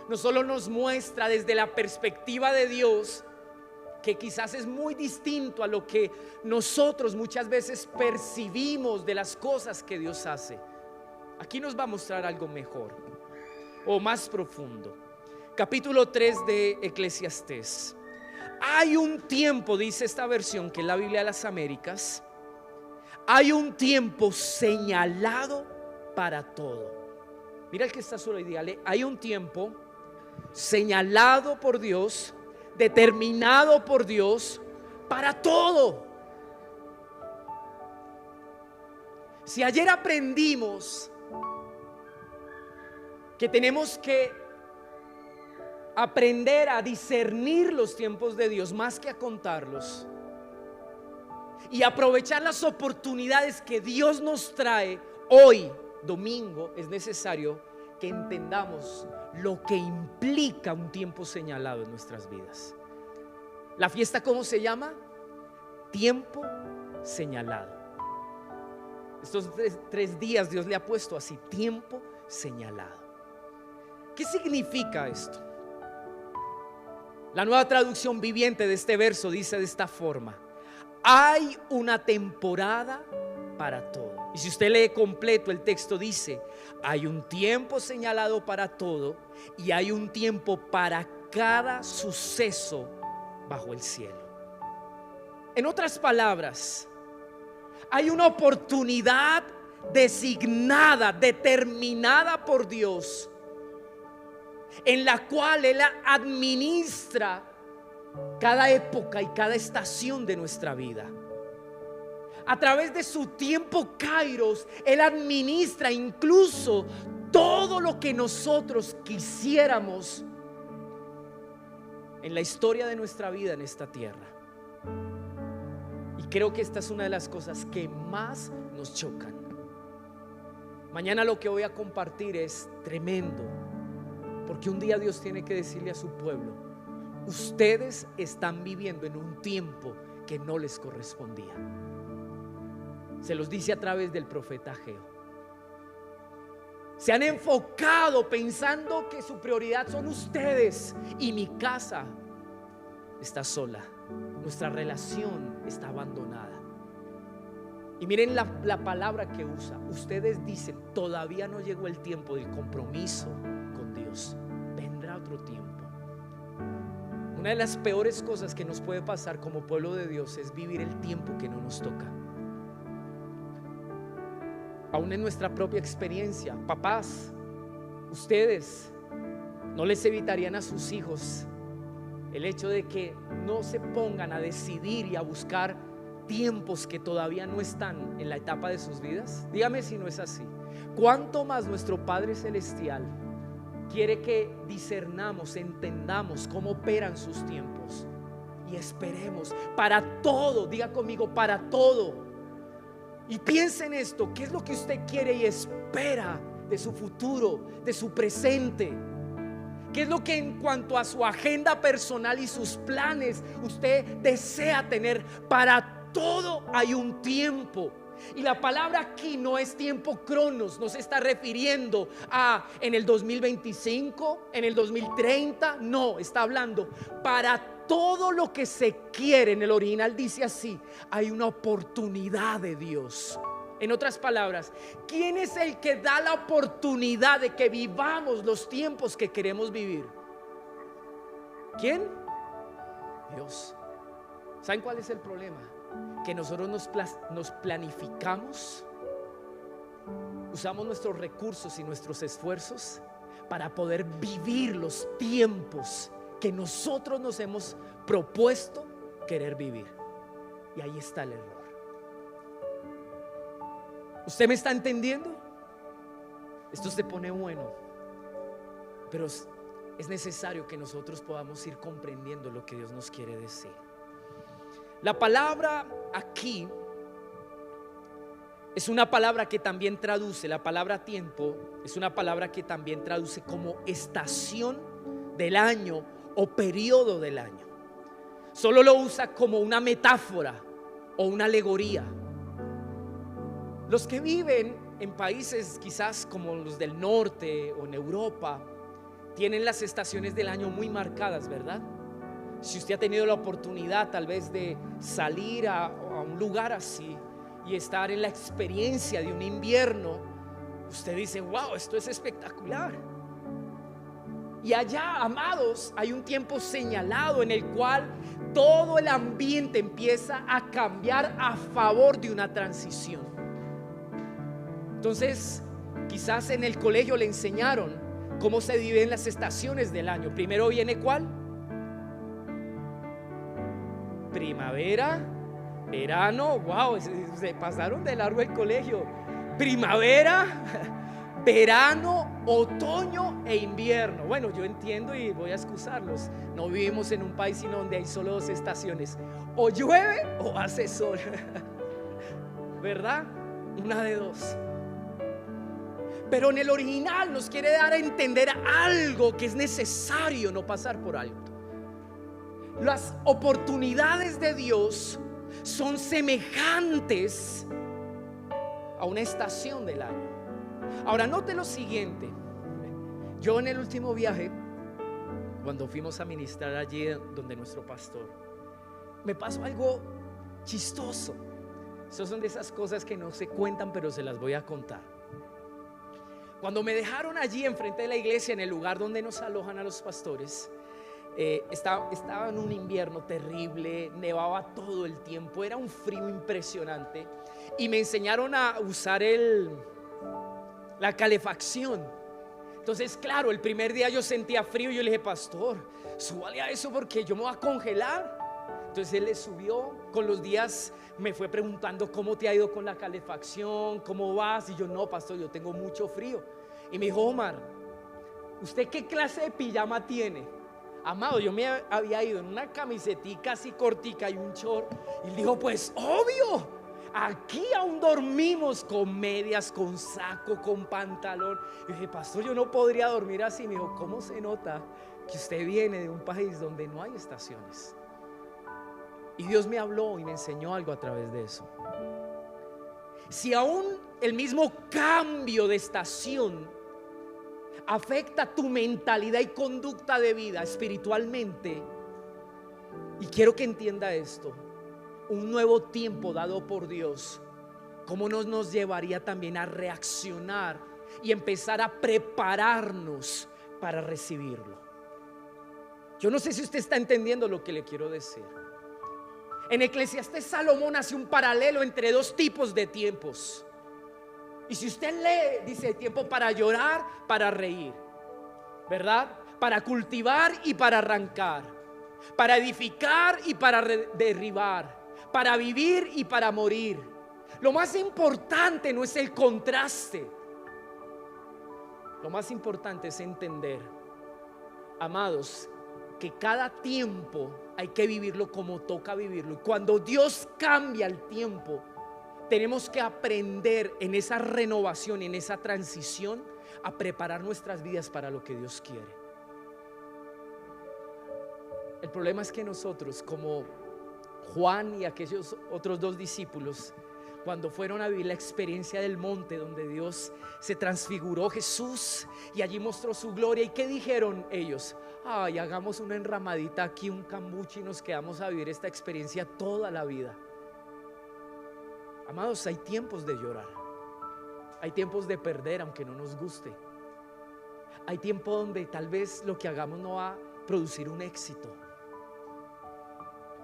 no solo nos muestra desde la perspectiva de Dios, que quizás es muy distinto a lo que nosotros muchas veces percibimos de las cosas que Dios hace. Aquí nos va a mostrar algo mejor o más profundo. Capítulo 3 de Eclesiastés. Hay un tiempo, dice esta versión, que es la Biblia de las Américas, hay un tiempo señalado para todo. Mira el que está solo y dígale: hay un tiempo señalado por Dios, determinado por Dios para todo. Si ayer aprendimos que tenemos que aprender a discernir los tiempos de Dios más que a contarlos, y aprovechar las oportunidades que Dios nos trae hoy, domingo, es necesario que entendamos lo que implica un tiempo señalado en nuestras vidas. ¿La fiesta cómo se llama? Tiempo señalado. Estos tres días Dios le ha puesto así, tiempo señalado. ¿Qué significa esto? La Nueva Traducción Viviente de este verso dice de esta forma: hay una temporada para todo. Y si usted lee completo el texto, dice: hay un tiempo señalado para todo y hay un tiempo para cada suceso bajo el cielo. En otras palabras, hay una oportunidad designada, determinada por Dios, en la cual Él administra cada época y cada estación de nuestra vida. A través de su tiempo Kairos, Él administra incluso todo lo que nosotros quisiéramos en la historia de nuestra vida en esta tierra. Y creo que esta es una de las cosas que más nos chocan. Mañana lo que voy a compartir es tremendo, porque un día Dios tiene que decirle a su pueblo: ustedes están viviendo en un tiempo que no les correspondía. Se los dice a través del profeta Ageo. Se han enfocado pensando que su prioridad son ustedes, y mi casa está sola, nuestra relación está abandonada. Y miren la palabra que usa. Ustedes dicen: todavía no llegó el tiempo del compromiso con Dios, vendrá otro tiempo. Una de las peores cosas que nos puede pasar como pueblo de Dios es vivir el tiempo que no nos toca. Aún en nuestra propia experiencia, papás, ustedes no les evitarían a sus hijos el hecho de que no se pongan a decidir y a buscar tiempos que todavía no están en la etapa de sus vidas. Dígame si no es así. ¿Cuánto más nuestro Padre Celestial quiere que discernamos, entendamos cómo operan sus tiempos y esperemos para todo? Diga conmigo: para todo. Y piense en esto: ¿qué es lo que usted quiere y espera de su futuro, de su presente? ¿Qué es lo que en cuanto a su agenda personal y sus planes usted desea tener? Para todo hay un tiempo. Y la palabra aquí no es tiempo cronos, no se está refiriendo a en el 2025, en el 2030, no, está hablando para todo lo que se quiere. En el original dice así: hay una oportunidad de Dios. En otras palabras, ¿quién es el que da la oportunidad de que vivamos los tiempos que queremos vivir? ¿Quién? Dios. ¿Saben cuál es el problema? Que nosotros nos planificamos, usamos nuestros recursos y nuestros esfuerzos para poder vivir los tiempos que nosotros nos hemos propuesto querer vivir. Y ahí está el error. ¿Usted me está entendiendo? Esto se pone bueno, pero es necesario que nosotros podamos ir comprendiendo lo que Dios nos quiere decir. La palabra aquí es una palabra que también traduce, la palabra tiempo es una palabra que también traduce como estación del año o periodo del año. Solo lo usa como una metáfora o una alegoría. Los que viven en países quizás como los del norte o en Europa tienen las estaciones del año muy marcadas, ¿verdad? Si usted ha tenido la oportunidad tal vez de salir a un lugar así y estar en la experiencia de un invierno, usted dice: wow, esto es espectacular. Y allá, amados, hay un tiempo señalado en el cual todo el ambiente empieza a cambiar a favor de una transición. Entonces, quizás en el colegio le enseñaron cómo se dividen las estaciones del año. Primero viene ¿cuál? Primavera, verano. Wow, se pasaron de largo el colegio. Primavera, verano, otoño e invierno. Bueno, yo entiendo y voy a excusarlos. No vivimos en un país sino donde hay solo dos estaciones: o llueve o hace sol. ¿Verdad? Una de dos. Pero en el original nos quiere dar a entender algo que es necesario no pasar por alto. Las oportunidades de Dios son semejantes a una estación del año. Ahora note lo siguiente. Yo en el último viaje, cuando fuimos a ministrar allí donde nuestro pastor, me pasó algo chistoso. Esas son de esas cosas que no se cuentan, pero se las voy a contar. Cuando me dejaron allí enfrente de la iglesia, en el lugar donde nos alojan a los pastores, estaba en un invierno terrible, nevaba todo el tiempo, era un frío impresionante, y me enseñaron a usar la calefacción. Entonces, claro, el primer día yo sentía frío y yo le dije: pastor, súbale a eso porque yo me voy a congelar. Entonces él le subió. Con los días me fue preguntando: ¿cómo te ha ido con la calefacción? ¿Cómo vas? Y yo: no, pastor, yo tengo mucho frío. Y me dijo: Omar, ¿usted qué clase de pijama tiene? Amado, yo me había ido en una camisetica así cortica y un short. Y él dijo: pues obvio, aquí aún dormimos con medias, con saco, con pantalón. Y dije: pastor, yo no podría dormir así. Me dijo: ¿cómo se nota que usted viene de un país donde no hay estaciones? Y Dios me habló y me enseñó algo a través de eso. Si aún el mismo cambio de estación afecta tu mentalidad y conducta de vida espiritualmente, y quiero que entienda esto, un nuevo tiempo dado por Dios, ¿cómo nos llevaría también a reaccionar y empezar a prepararnos para recibirlo? Yo no sé si usted está entendiendo lo que le quiero decir. En Eclesiastés, Salomón hace un paralelo entre dos tipos de tiempos. Y si usted lee, dice: tiempo para llorar, para reír, ¿verdad? Para cultivar y para arrancar, para edificar y para derribar, para vivir y para morir. Lo más importante no es el contraste. Lo más importante es entender, amados, que cada tiempo hay que vivirlo como toca vivirlo. Y cuando Dios cambia el tiempo, tenemos que aprender en esa renovación, en esa transición, a preparar nuestras vidas para lo que Dios quiere. El problema es que nosotros, como Juan y aquellos otros dos discípulos, cuando fueron a vivir la experiencia del monte donde Dios se transfiguró, Jesús, y allí mostró su gloria, ¿y qué dijeron ellos? Ay, hagamos una enramadita aquí, un cambuche, y nos quedamos a vivir esta experiencia toda la vida. Amados, hay tiempos de llorar, hay tiempos de perder aunque no nos guste, hay tiempo donde tal vez lo que hagamos no va a producir un éxito,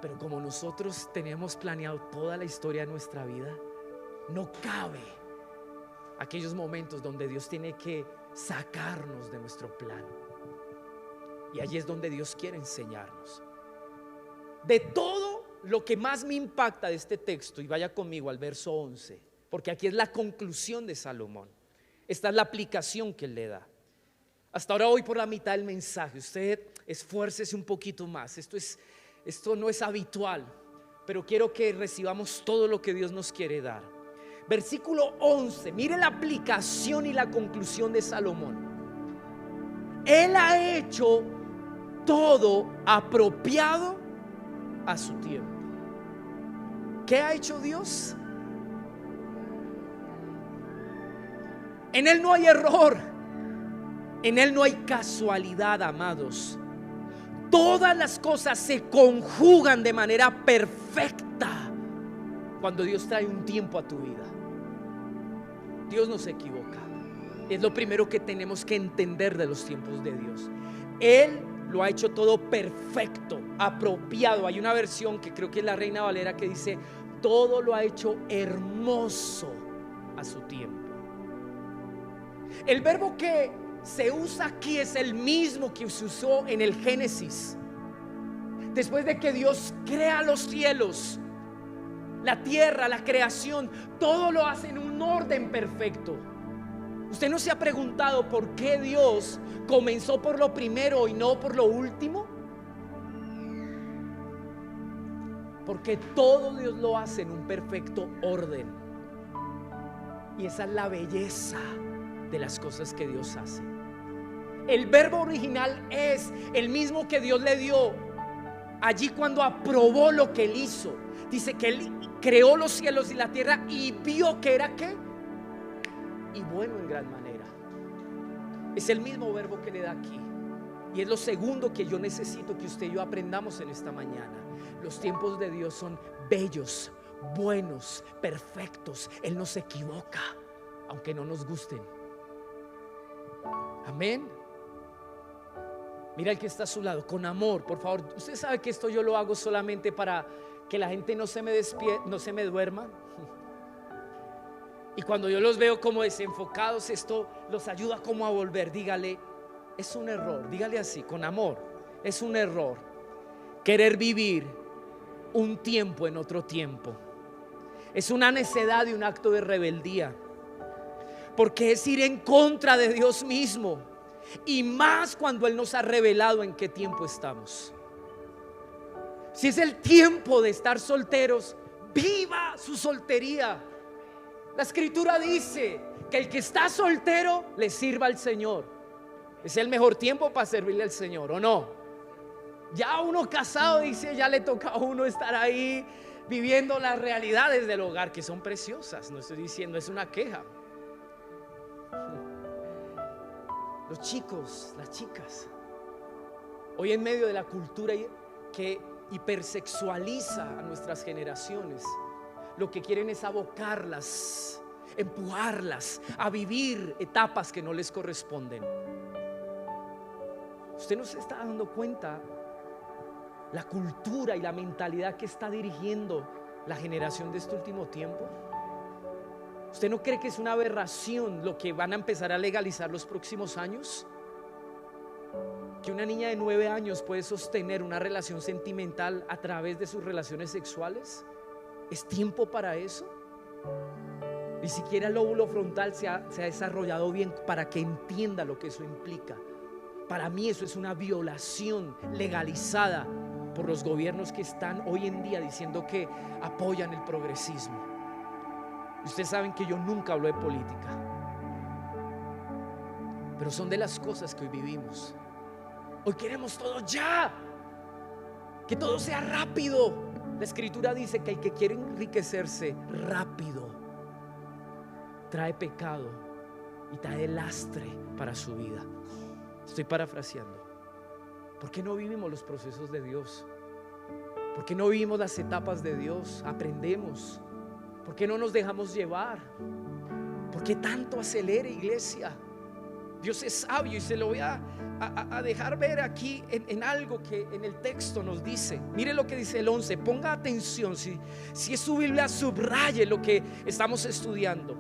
pero como nosotros tenemos planeado toda la historia de nuestra vida, no cabe aquellos momentos donde Dios tiene que sacarnos de nuestro plan. Y allí es donde Dios quiere enseñarnos. De todo lo que más me impacta de este texto, y vaya conmigo al verso 11, porque aquí es la conclusión de Salomón. Esta es la aplicación que él le da. Hasta ahora voy por la mitad del mensaje. Usted esfuércese un poquito más. Esto no es habitual, pero quiero que recibamos todo lo que Dios nos quiere dar. Versículo 11, mire la aplicación y la conclusión de Salomón. Él ha hecho todo apropiado a su tiempo. ¿Qué ha hecho Dios? En Él no hay error, en Él no hay casualidad, amados. Todas las cosas se conjugan de manera perfecta cuando Dios trae un tiempo a tu vida. Dios no se equivoca. Es lo primero que tenemos que entender de los tiempos de Dios. Él lo ha hecho todo perfecto, apropiado. Hay una versión que creo que es la Reina Valera que dice: todo lo ha hecho hermoso a su tiempo. El verbo que se usa aquí es el mismo que se usó en el Génesis. Después de que Dios crea los cielos, la tierra, la creación, todo lo hace en un orden perfecto. ¿Usted no se ha preguntado por qué Dios comenzó por lo primero y no por lo último? Porque todo Dios lo hace en un perfecto orden. Y esa es la belleza de las cosas que Dios hace. El verbo original es el mismo que Dios le dio allí cuando aprobó lo que Él hizo. Dice que Él creó los cielos y la tierra y vio que era ¿qué? Y bueno en gran manera. Es el mismo verbo que le da aquí. Y es lo segundo que yo necesito que usted y yo aprendamos en esta mañana. Los tiempos de Dios son bellos, buenos, perfectos. Él no se equivoca, aunque no nos gusten. Amén. Mira el que está a su lado, con amor, por favor. Usted sabe que esto yo lo hago solamente para que la gente no se me duerma. Y cuando yo los veo como desenfocados, esto los ayuda como a volver. Dígale, es un error, dígale así, con amor. Es un error querer vivir un tiempo en otro tiempo. Es una necedad y un acto de rebeldía, porque es ir en contra de Dios mismo. Y más cuando Él nos ha revelado en qué tiempo estamos. Si es el tiempo de estar solteros, viva su soltería. La escritura dice que el que está soltero le sirva al Señor. Es el mejor tiempo para servirle al Señor, ¿o no? Ya uno casado dice, ya le toca a uno estar ahí viviendo las realidades del hogar, que son preciosas. No estoy diciendo, es una queja. Los chicos, las chicas, hoy en medio de la cultura que hipersexualiza a nuestras generaciones, lo que quieren es abocarlas, empujarlas a vivir etapas que no les corresponden. Usted no se está dando cuenta la cultura y la mentalidad que está dirigiendo la generación de este último tiempo. ¿Usted no cree que es una aberración lo que van a empezar a legalizar los próximos años? Que una niña de 9 años puede sostener una relación sentimental a través de sus relaciones sexuales. ¿Es tiempo para eso? Ni siquiera el lóbulo frontal se ha desarrollado bien para que entienda lo que eso implica. Para mí eso es una violación legalizada por los gobiernos que están hoy en día diciendo que apoyan el progresismo. Ustedes saben que yo nunca hablo de política, pero son de las cosas que hoy vivimos. Hoy queremos todo ya, que todo sea rápido. La escritura dice que el que quiere enriquecerse rápido trae pecado y trae lastre para su vida. Estoy parafraseando. ¿Por qué no vivimos los procesos de Dios? ¿Por qué no vivimos las etapas de Dios? Aprendemos. ¿Por qué no nos dejamos llevar? ¿Por qué tanto acelera, iglesia? Dios es sabio y se lo voy a dejar ver aquí en algo que en el texto nos dice. Mire lo que dice el 11. Ponga atención, si es su Biblia, subraye lo que estamos estudiando.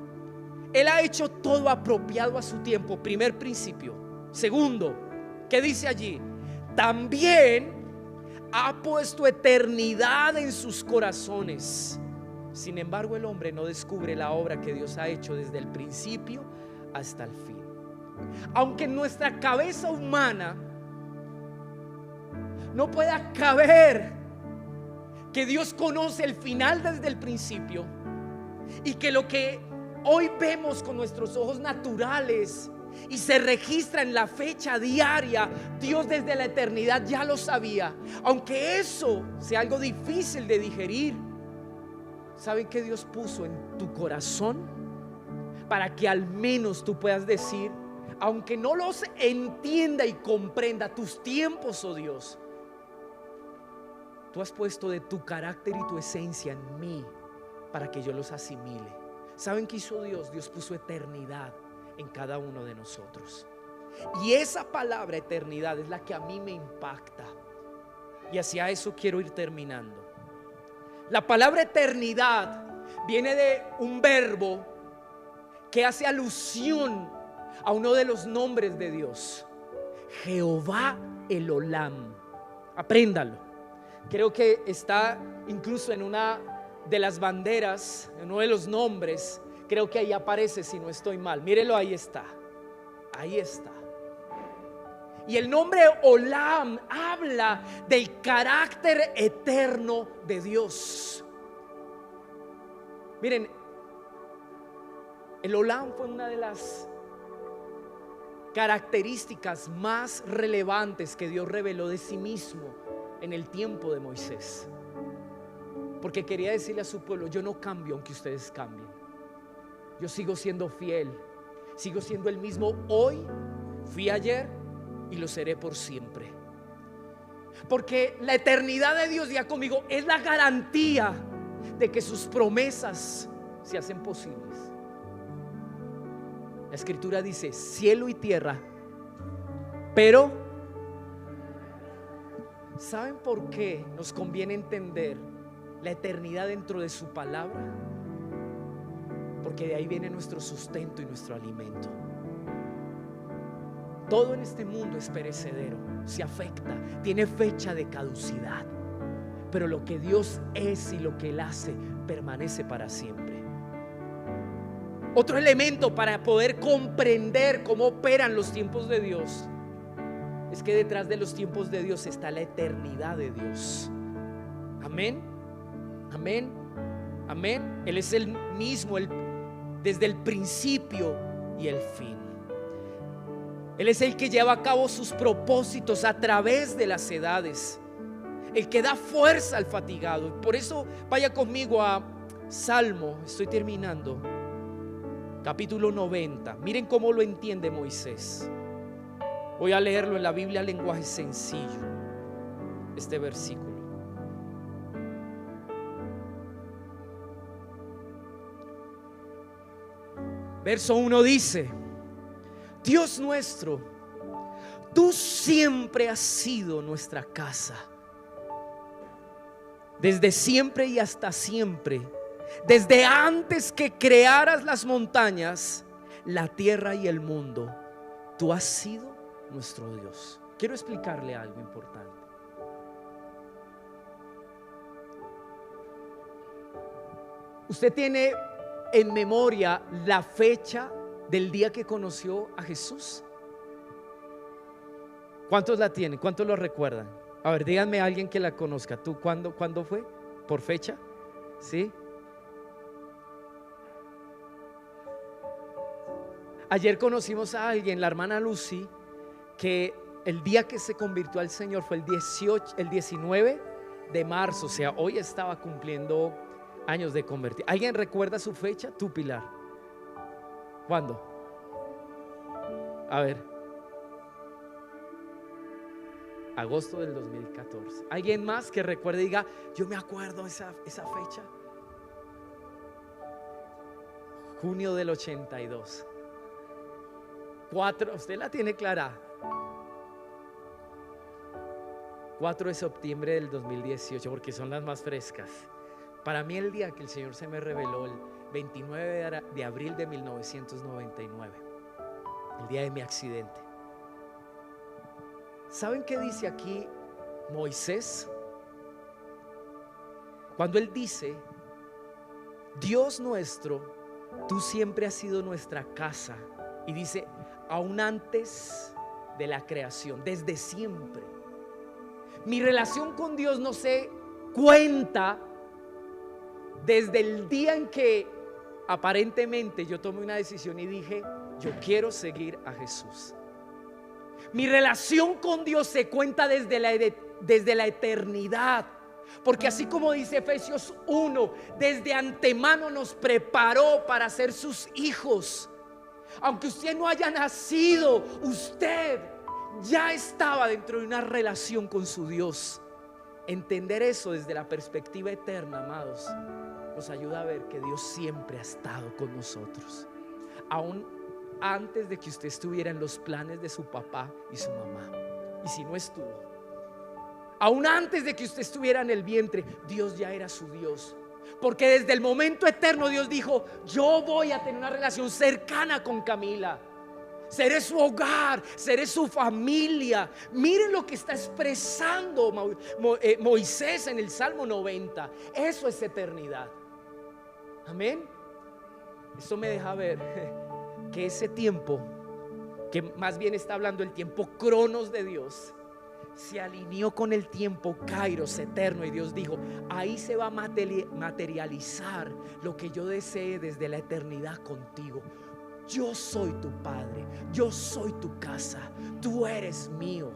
Él ha hecho todo apropiado a su tiempo. Primer principio. Segundo, ¿qué dice allí? También ha puesto eternidad en sus corazones. Sin embargo, el hombre no descubre la obra que Dios ha hecho desde el principio hasta el fin. Aunque en nuestra cabeza humana no pueda caber que Dios conoce el final desde el principio, y que lo que hoy vemos con nuestros ojos naturales y se registra en la fecha diaria, Dios desde la eternidad ya lo sabía. Aunque eso sea algo difícil de digerir, ¿saben qué Dios puso en tu corazón? Para que al menos tú puedas decir, aunque no los entienda y comprenda tus tiempos, oh Dios, tú has puesto de tu carácter y tu esencia en mí para que yo los asimile. ¿Saben qué hizo Dios? Dios puso eternidad en cada uno de nosotros. Y esa palabra eternidad es la que a mí me impacta. Y hacia eso quiero ir terminando. La palabra eternidad viene de un verbo que hace alusión a uno de los nombres de Dios, Jehová el Olam. Apréndalo. Creo que está incluso en una de las banderas, en uno de los nombres. Creo que ahí aparece, si no estoy mal. Mírelo, ahí está. Ahí está. Y el nombre Olam habla del carácter eterno de Dios. Miren, el Olam fue una de las características más relevantes que Dios reveló de sí mismo en el tiempo de Moisés. Porque quería decirle a su pueblo: yo no cambio aunque ustedes cambien. Yo sigo siendo fiel, sigo siendo el mismo hoy, fui ayer y lo seré por siempre. Porque la eternidad de Dios, ya conmigo, es la garantía de que sus promesas se hacen posibles. La escritura dice cielo y tierra, pero ¿saben por qué nos conviene entender la eternidad dentro de su palabra? Porque de ahí viene nuestro sustento y nuestro alimento. Todo en este mundo es perecedero, se afecta, tiene fecha de caducidad, pero lo que Dios es y lo que Él hace permanece para siempre. Otro elemento para poder comprender cómo operan los tiempos de Dios es que detrás de los tiempos de Dios está la eternidad de Dios. Amén, amén, amén. Él es el mismo, desde el principio y el fin. Él es el que lleva a cabo sus propósitos a través de las edades, el que da fuerza al fatigado. Por eso vaya conmigo a Salmo, estoy terminando, capítulo 90. Miren cómo lo entiende Moisés. Voy a leerlo en la Biblia, lenguaje sencillo, este versículo. Verso 1 dice: Dios nuestro, tú siempre has sido nuestra casa, desde siempre y hasta siempre, desde antes que crearas las montañas, la tierra y el mundo, tú has sido nuestro Dios. Quiero explicarle algo importante. Usted tiene en memoria la fecha del día que conoció a Jesús. ¿Cuántos la tienen? ¿Cuántos lo recuerdan? A ver, díganme a alguien que la conozca. ¿Tú cuándo fue? ¿Por fecha? ¿Sí? Ayer conocimos a alguien, la hermana Lucy, que el día que se convirtió al Señor fue el 19 de marzo. O sea, hoy estaba cumpliendo años de convertir. ¿Alguien recuerda su fecha? Tú, Pilar. ¿Cuándo? A ver. Agosto del 2014. ¿Alguien más que recuerde y diga: yo me acuerdo esa fecha? Junio del 82. 4, usted la tiene clara. 4 de septiembre del 2018, porque son las más frescas. Para mí el día que el Señor se me reveló, el 29 de abril de 1999, el día de mi accidente. ¿Saben qué dice aquí Moisés? Cuando él dice: Dios nuestro, tú siempre has sido nuestra casa. Y dice: aún antes de la creación, desde siempre. Mi relación con Dios no se cuenta desde el día en que aparentemente yo tomé una decisión y dije: yo quiero seguir a Jesús. Mi relación con Dios se cuenta desde la eternidad. Porque así como dice Efesios 1, desde antemano nos preparó para ser sus hijos. Aunque usted no haya nacido, usted ya estaba dentro de una relación con su Dios. Entender eso desde la perspectiva eterna, amados, nos ayuda a ver que Dios siempre ha estado con nosotros, aún antes de que usted estuviera en los planes de su papá y su mamá. Y si no estuvo, aún antes de que usted estuviera en el vientre, Dios ya era su Dios. Porque desde el momento eterno Dios dijo: yo voy a tener una relación cercana con Camila. Seré su hogar, seré su familia. Miren lo que está expresando Moisés en el Salmo 90. Eso es eternidad. Amén. Esto me deja ver que ese tiempo, que más bien está hablando el tiempo cronos de Dios, se alineó con el tiempo kairos eterno. Y Dios dijo: ahí se va a materializar lo que yo deseé desde la eternidad contigo. yo soy tu padre, yo soy tu casa, tú eres mío.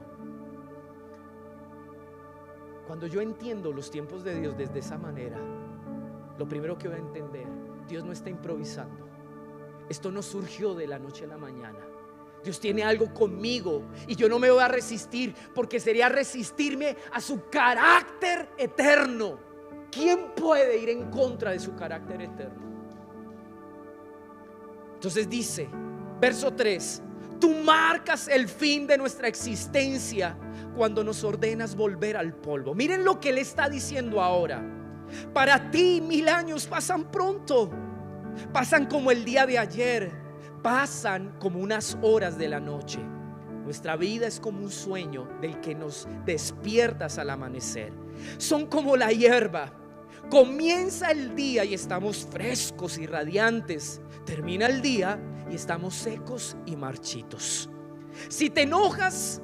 Cuando yo entiendo los tiempos de Dios desde esa manera, lo primero que voy a entender: Dios no está improvisando. Esto no surgió de la noche a la mañana. Dios tiene algo conmigo y yo no me voy a resistir, porque sería resistirme a su carácter eterno. ¿Quién puede ir en contra de su carácter eterno? Entonces dice, verso 3: tú marcas el fin de nuestra existencia cuando nos ordenas volver al polvo. Miren lo que le está diciendo ahora. Para ti 1000 años pasan pronto, pasan como el día de ayer, pasan como unas horas de la noche. Nuestra vida es como un sueño del que nos despiertas al amanecer. Son como la hierba. Comienza el día y estamos frescos y radiantes. Termina el día y estamos secos y marchitos. Si te enojas,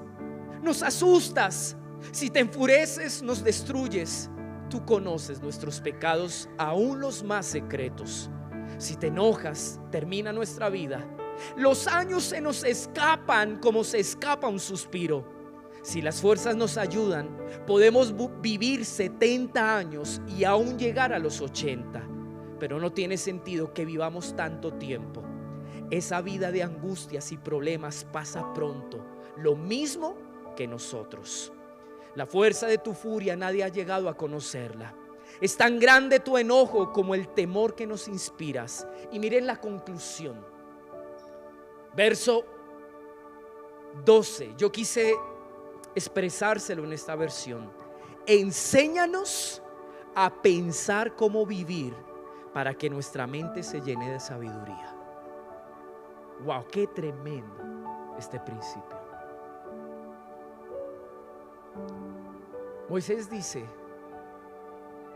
nos asustas. Si te enfureces, nos destruyes. Tú conoces nuestros pecados, aún los más secretos. Si te enojas, termina nuestra vida. Los años se nos escapan como se escapa un suspiro. Si las fuerzas nos ayudan, podemos vivir 70 años y aún llegar a los 80. Pero no tiene sentido que vivamos tanto tiempo. Esa vida de angustias y problemas pasa pronto, lo mismo que nosotros. La fuerza de tu furia nadie ha llegado a conocerla. Es tan grande tu enojo como el temor que nos inspiras. Y miren la conclusión. Verso 12. Yo quise expresárselo en esta versión. Enséñanos a pensar cómo vivir para que nuestra mente se llene de sabiduría. Wow, qué tremendo este principio. Moisés dice: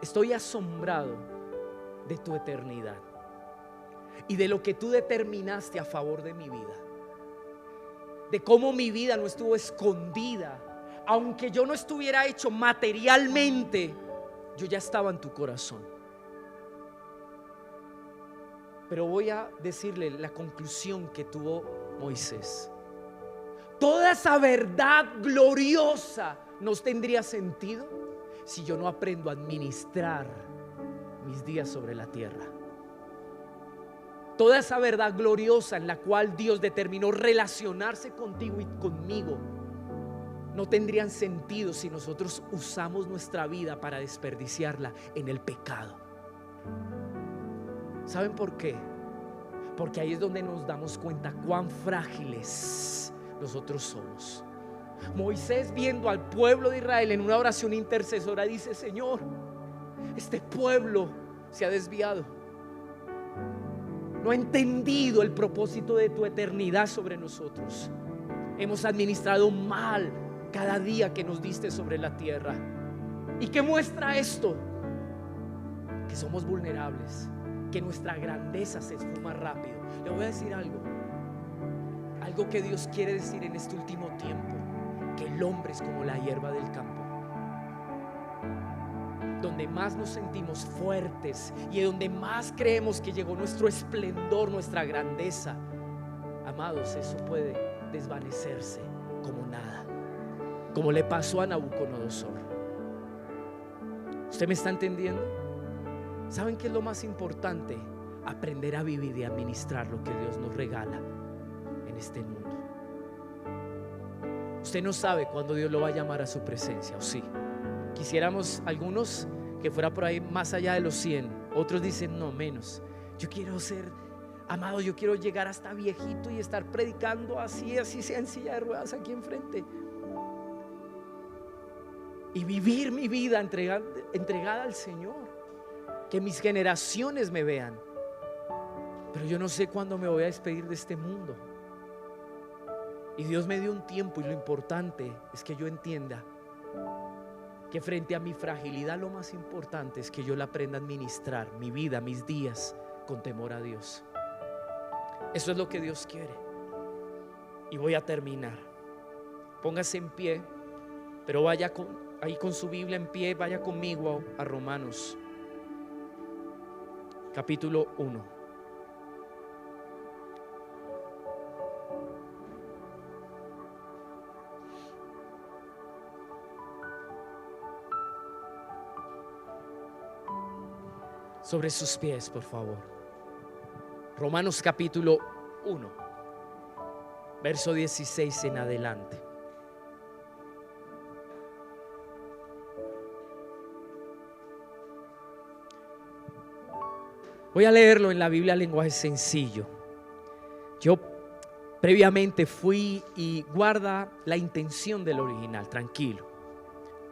estoy asombrado de tu eternidad y de lo que tú determinaste a favor de mi vida, de cómo mi vida no estuvo escondida. Aunque yo no estuviera hecho materialmente, yo ya estaba en tu corazón. Pero voy a decirle la conclusión que tuvo Moisés. Toda esa verdad gloriosa no tendría sentido si yo no aprendo a administrar mis días sobre la tierra. Toda esa verdad gloriosa en la cual Dios determinó relacionarse contigo y conmigo no tendrían sentido si nosotros usamos nuestra vida para desperdiciarla en el pecado. ¿Saben por qué? Porque ahí es donde nos damos cuenta cuán frágiles nosotros somos. Moisés, viendo al pueblo de Israel en una oración intercesora, dice: Señor, este pueblo se ha desviado, no ha entendido el propósito de tu eternidad sobre nosotros. Hemos administrado mal cada día que nos diste sobre la tierra. ¿Y qué muestra esto? Que somos vulnerables, que nuestra grandeza se esfuma rápido. Le voy a decir algo que Dios quiere decir en este último tiempo: que el hombre es como la hierba del campo. Donde más nos sentimos fuertes y donde más creemos que llegó nuestro esplendor, nuestra grandeza, amados, eso puede desvanecerse como nada, como le pasó a Nabucodonosor. ¿Usted me está entendiendo? ¿Saben qué es lo más importante? Aprender a vivir y administrar lo que Dios nos regala en este mundo. Usted no sabe cuándo Dios lo va a llamar a su presencia, ¿o sí? Quisiéramos algunos que fuera por ahí más allá de los 100. Otros dicen no, menos. Yo quiero ser, amado, yo quiero llegar hasta viejito y estar predicando así sea en silla de ruedas aquí enfrente, y vivir mi vida entregada al Señor, que mis generaciones me vean. Pero yo no sé cuándo me voy a despedir de este mundo. Y Dios me dio un tiempo, y lo importante es que yo entienda que frente a mi fragilidad lo más importante es que yo la aprenda a administrar, mi vida, mis días, con temor a Dios. Eso es lo que Dios quiere. Y voy a terminar. Póngase en pie, pero vaya ahí con su Biblia en pie, vaya conmigo a Romanos capítulo 1. Sobre sus pies, por favor. Romanos capítulo 1, verso 16 en adelante. Voy a leerlo en la Biblia lenguaje sencillo. Yo previamente fui y guarda la intención del original, tranquilo.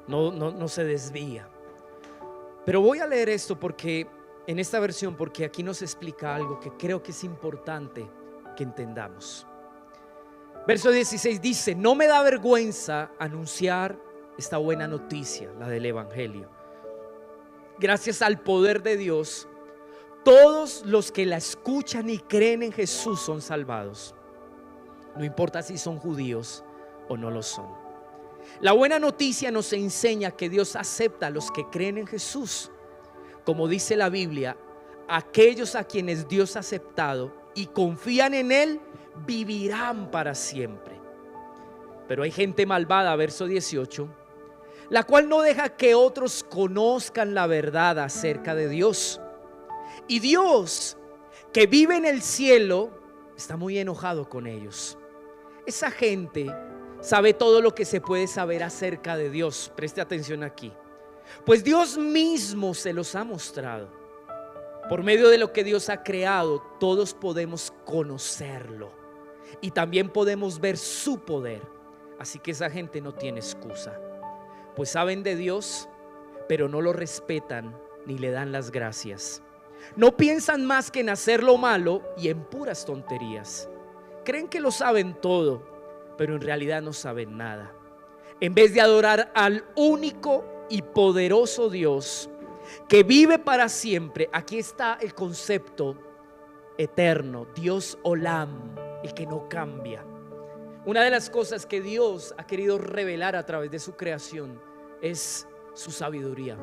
No se desvía. Pero voy a leer esto porque en esta versión, porque aquí nos explica algo que creo que es importante que entendamos. Verso 16 dice: no me da vergüenza anunciar esta buena noticia, la del Evangelio. Gracias al poder de Dios, todos los que la escuchan y creen en Jesús son salvados. No importa si son judíos o no lo son. La buena noticia nos enseña que Dios acepta a los que creen en Jesús. Como dice la Biblia, aquellos a quienes Dios ha aceptado y confían en Él vivirán para siempre. Pero hay gente malvada, verso 18, la cual no deja que otros conozcan la verdad acerca de Dios. Y Dios, que vive en el cielo, está muy enojado con ellos. Esa gente sabe todo lo que se puede saber acerca de Dios. Preste atención aquí. Pues Dios mismo se los ha mostrado. Por medio de lo que Dios ha creado, todos podemos conocerlo y también podemos ver su poder. Así que esa gente no tiene excusa, pues saben de Dios, pero no lo respetan ni le dan las gracias. No piensan más que en hacer lo malo y en puras tonterías. Creen que lo saben todo, pero en realidad no saben nada. En vez de adorar al único y poderoso Dios que vive para siempre, aquí está el concepto eterno, Dios Olam, el que no cambia. Una de las cosas que Dios ha querido revelar a través de su creación es su sabiduría,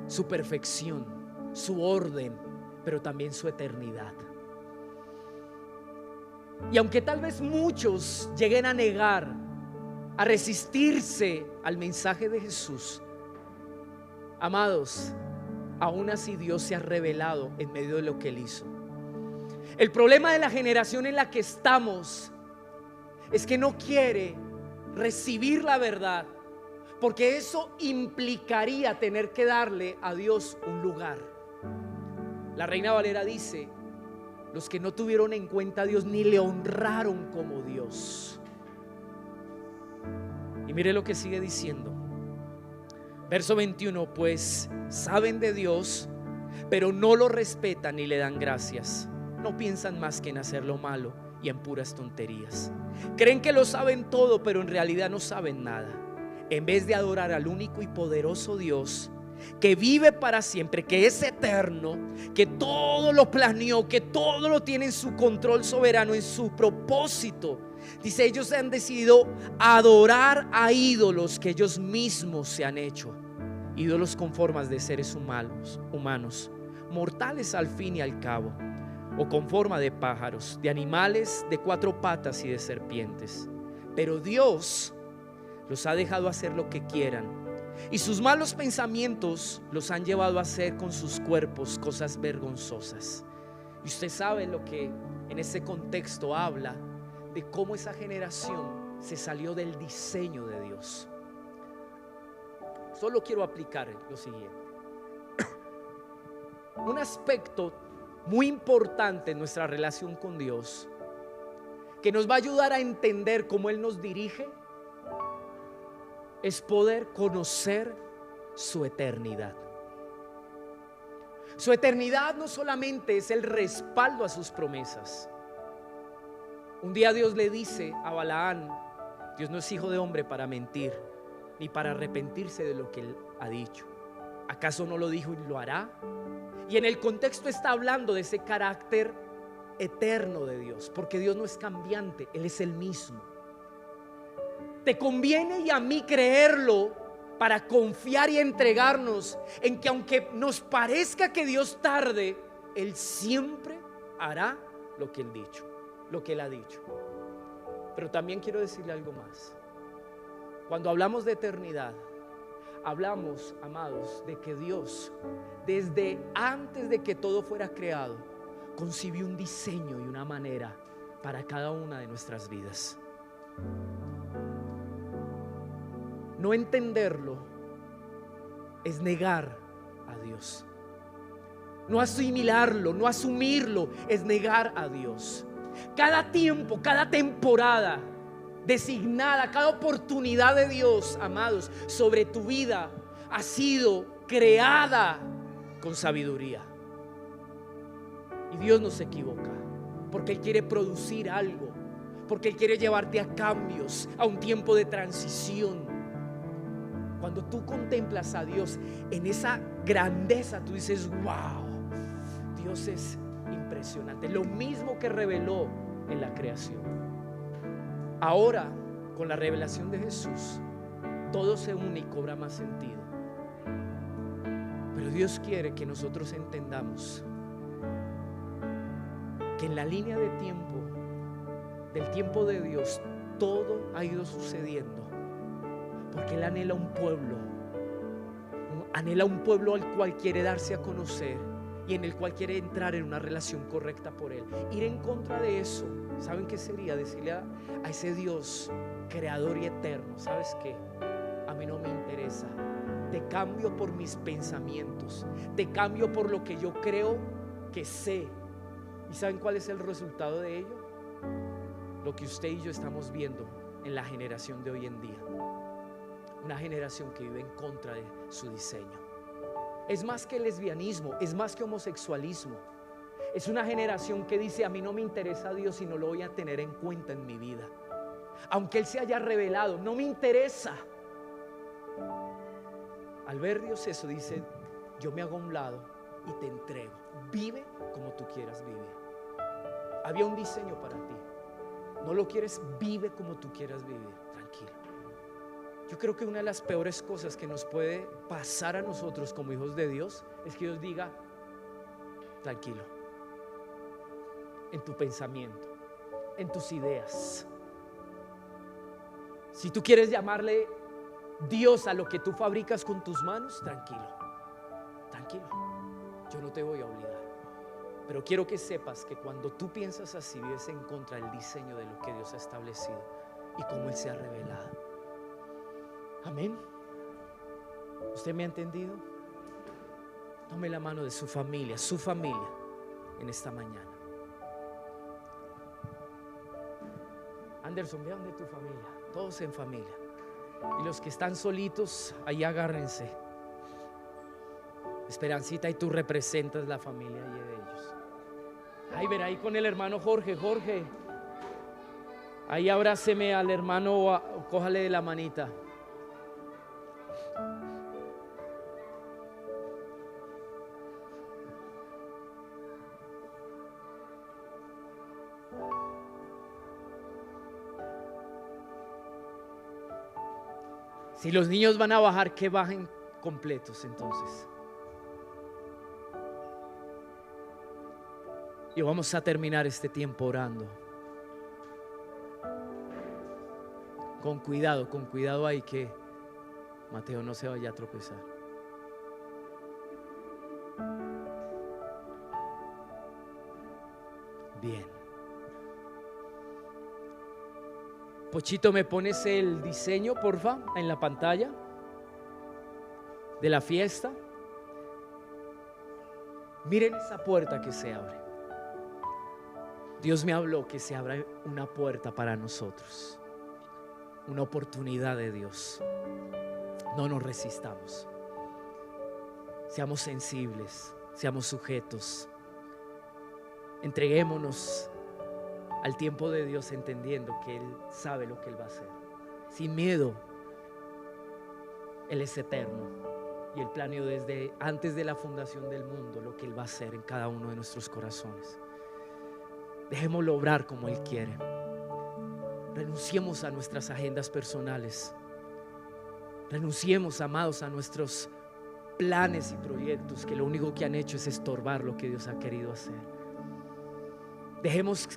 su perfección, su orden, pero también su eternidad. Y aunque tal vez muchos lleguen a negar, a resistirse al mensaje de Jesús, amados, aún así Dios se ha revelado en medio de lo que Él hizo. El problema de la generación en la que estamos es que no quiere recibir la verdad, porque eso implicaría tener que darle a Dios un lugar. La Reina Valera dice: los que no tuvieron en cuenta a Dios ni le honraron como Dios. Y mire lo que sigue diciendo. Verso 21, pues saben de Dios, pero no lo respetan ni le dan gracias. No piensan más que en hacer lo malo y en puras tonterías. Creen que lo saben todo, pero en realidad no saben nada. En vez de adorar al único y poderoso Dios que vive para siempre, que es eterno, que todo lo planeó, que todo lo tiene en su control soberano, en su propósito, dice, ellos han decidido adorar a ídolos que ellos mismos se han hecho, ídolos con formas de seres humanos, mortales al fin y al cabo, o con forma de pájaros, de animales de 4 patas y de serpientes. Pero Dios los ha dejado hacer lo que quieran, y sus malos pensamientos los han llevado a hacer con sus cuerpos cosas vergonzosas. Y usted sabe lo que en ese contexto habla de cómo esa generación se salió del diseño de Dios. Solo quiero aplicar lo siguiente. Un aspecto muy importante en nuestra relación con Dios, que nos va a ayudar a entender cómo Él nos dirige, es poder conocer su eternidad. Su eternidad no solamente es el respaldo a sus promesas. Un día Dios le dice a Balaán: Dios no es hijo de hombre para mentir, ni para arrepentirse de lo que Él ha dicho. ¿Acaso no lo dijo y lo hará? Y en el contexto está hablando de ese carácter eterno de Dios, porque Dios no es cambiante, Él es el mismo. Te conviene y a mí creerlo para confiar y entregarnos en que aunque nos parezca que Dios tarde, Él siempre hará lo que Él ha dicho. Pero también quiero decirle algo más. Cuando hablamos de eternidad, hablamos, amados, de que Dios, desde antes de que todo fuera creado, concibió un diseño y una manera para cada una de nuestras vidas. No entenderlo es negar a Dios. No asimilarlo, no asumirlo, es negar a Dios. Cada tiempo, cada temporada designada, cada oportunidad de Dios, amados, sobre tu vida ha sido creada con sabiduría. Y Dios no se equivoca, porque Él quiere producir algo, porque Él quiere llevarte a cambios, a un tiempo de transición. Cuando tú contemplas a Dios en esa grandeza, tú dices: wow, Dios es impresionante. Lo mismo que reveló en la creación. Ahora, con la revelación de Jesús, todo se une y cobra más sentido. Pero Dios quiere que nosotros entendamos que en la línea de tiempo, del tiempo de Dios, todo ha ido sucediendo porque Él anhela un pueblo al cual quiere darse a conocer y en el cual quiere entrar en una relación correcta por Él. Ir en contra de eso, ¿saben qué sería? Decirle a ese Dios creador y eterno: ¿sabes qué? A mí no me interesa. Te cambio por mis pensamientos, te cambio por lo que yo creo que sé. ¿Y saben cuál es el resultado de ello? Lo que usted y yo estamos viendo en la generación de hoy en día. Una generación que vive en contra de su diseño. Es más que lesbianismo, es más que homosexualismo. Es una generación que dice: a mí no me interesa Dios y no lo voy a tener en cuenta en mi vida. Aunque Él se haya revelado, no me interesa. Al ver Dios eso, dice: yo me hago a un lado y te entrego. Vive como tú quieras vivir. Había un diseño para ti. No lo quieres, vive como tú quieras vivir. Tranquilo. Yo creo que una de las peores cosas que nos puede pasar a nosotros como hijos de Dios es que Dios diga: tranquilo, en tu pensamiento, en tus ideas. Si tú quieres llamarle Dios a lo que tú fabricas con tus manos, tranquilo, tranquilo, yo no te voy a obligar. Pero quiero que sepas que cuando tú piensas así, vives en contra del diseño de lo que Dios ha establecido y cómo Él se ha revelado. Amén. ¿Usted me ha entendido? Tome la mano de su familia en esta mañana. Anderson, ve donde tu familia, todos en familia. Y los que están solitos, ahí agárrense. Esperancita, y tú representas la familia y de ellos. Ay, ver ahí con el hermano Jorge. Ahí abráceme al hermano, cójale de la manita. Si los niños van a bajar, que bajen completos entonces. Y vamos a terminar este tiempo orando. Con cuidado ahí, que Mateo no se vaya a tropezar. Bien. Pochito, ¿me pones el diseño, porfa, en la pantalla de la fiesta? Miren esa puerta que se abre. Dios me habló que se abra una puerta para nosotros, una oportunidad de Dios. No nos resistamos. Seamos sensibles, seamos sujetos. Entreguémonos al tiempo de Dios, entendiendo que Él sabe lo que Él va a hacer. Sin miedo. Él es eterno y Él planeó desde antes de la fundación del mundo lo que Él va a hacer en cada uno de nuestros corazones. Dejémoslo obrar como Él quiere. Renunciemos a nuestras agendas personales. Renunciemos, amados, a nuestros planes y proyectos que lo único que han hecho es estorbar lo que Dios ha querido hacer. Dejemos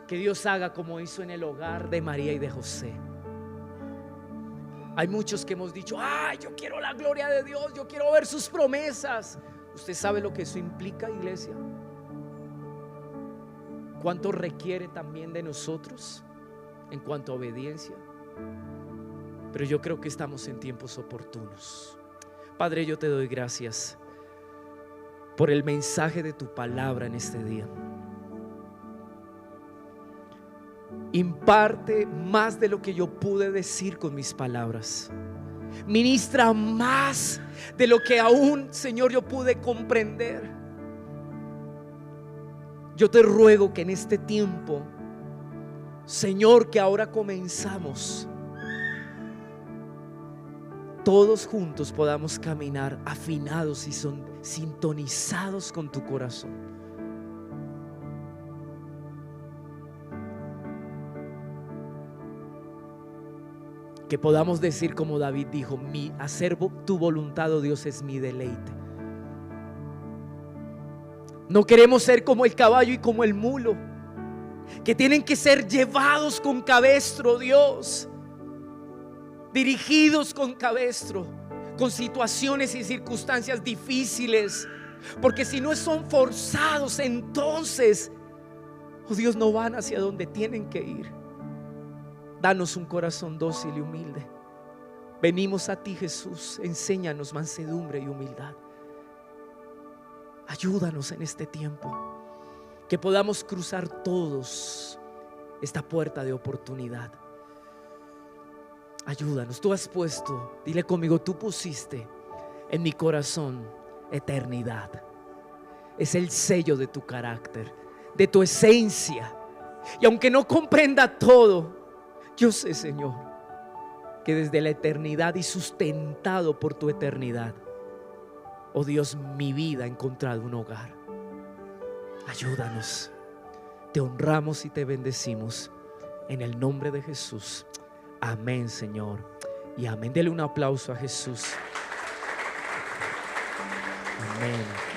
que Dios haga como hizo en el hogar de María y de José. Hay muchos que hemos dicho: ay, yo quiero la gloria de Dios, yo quiero ver sus promesas. ¿Usted sabe lo que eso implica, iglesia? ¿Cuánto requiere también de nosotros en cuanto a obediencia? Pero yo creo que estamos en tiempos oportunos. Padre, yo te doy gracias por el mensaje de tu palabra en este día. Imparte más de lo que yo pude decir con mis palabras. Ministra más de lo que aún, Señor, yo pude comprender. Yo te ruego que en este tiempo, Señor, que ahora comenzamos, todos juntos podamos caminar afinados y sintonizados con tu corazón. Que podamos decir como David dijo: hacer tu voluntad, oh Dios, es mi deleite. No queremos ser como el caballo y como el mulo, que tienen que ser llevados con cabestro, Dios, dirigidos con cabestro, con situaciones y circunstancias difíciles, porque si no son forzados, entonces, oh Dios, no van hacia donde tienen que ir. Danos un corazón dócil y humilde. Venimos a ti, Jesús. Enséñanos mansedumbre y humildad. Ayúdanos en este tiempo, que podamos cruzar todos esta puerta de oportunidad. Ayúdanos. Tú has puesto, dile conmigo, tú pusiste en mi corazón eternidad. Es el sello de tu carácter, de tu esencia. Y aunque no comprenda todo, yo sé, Señor, que desde la eternidad y sustentado por tu eternidad, oh Dios, mi vida ha encontrado un hogar. Ayúdanos. Te honramos y te bendecimos en el nombre de Jesús. Amén, Señor, y amén. Dele un aplauso a Jesús. Amén.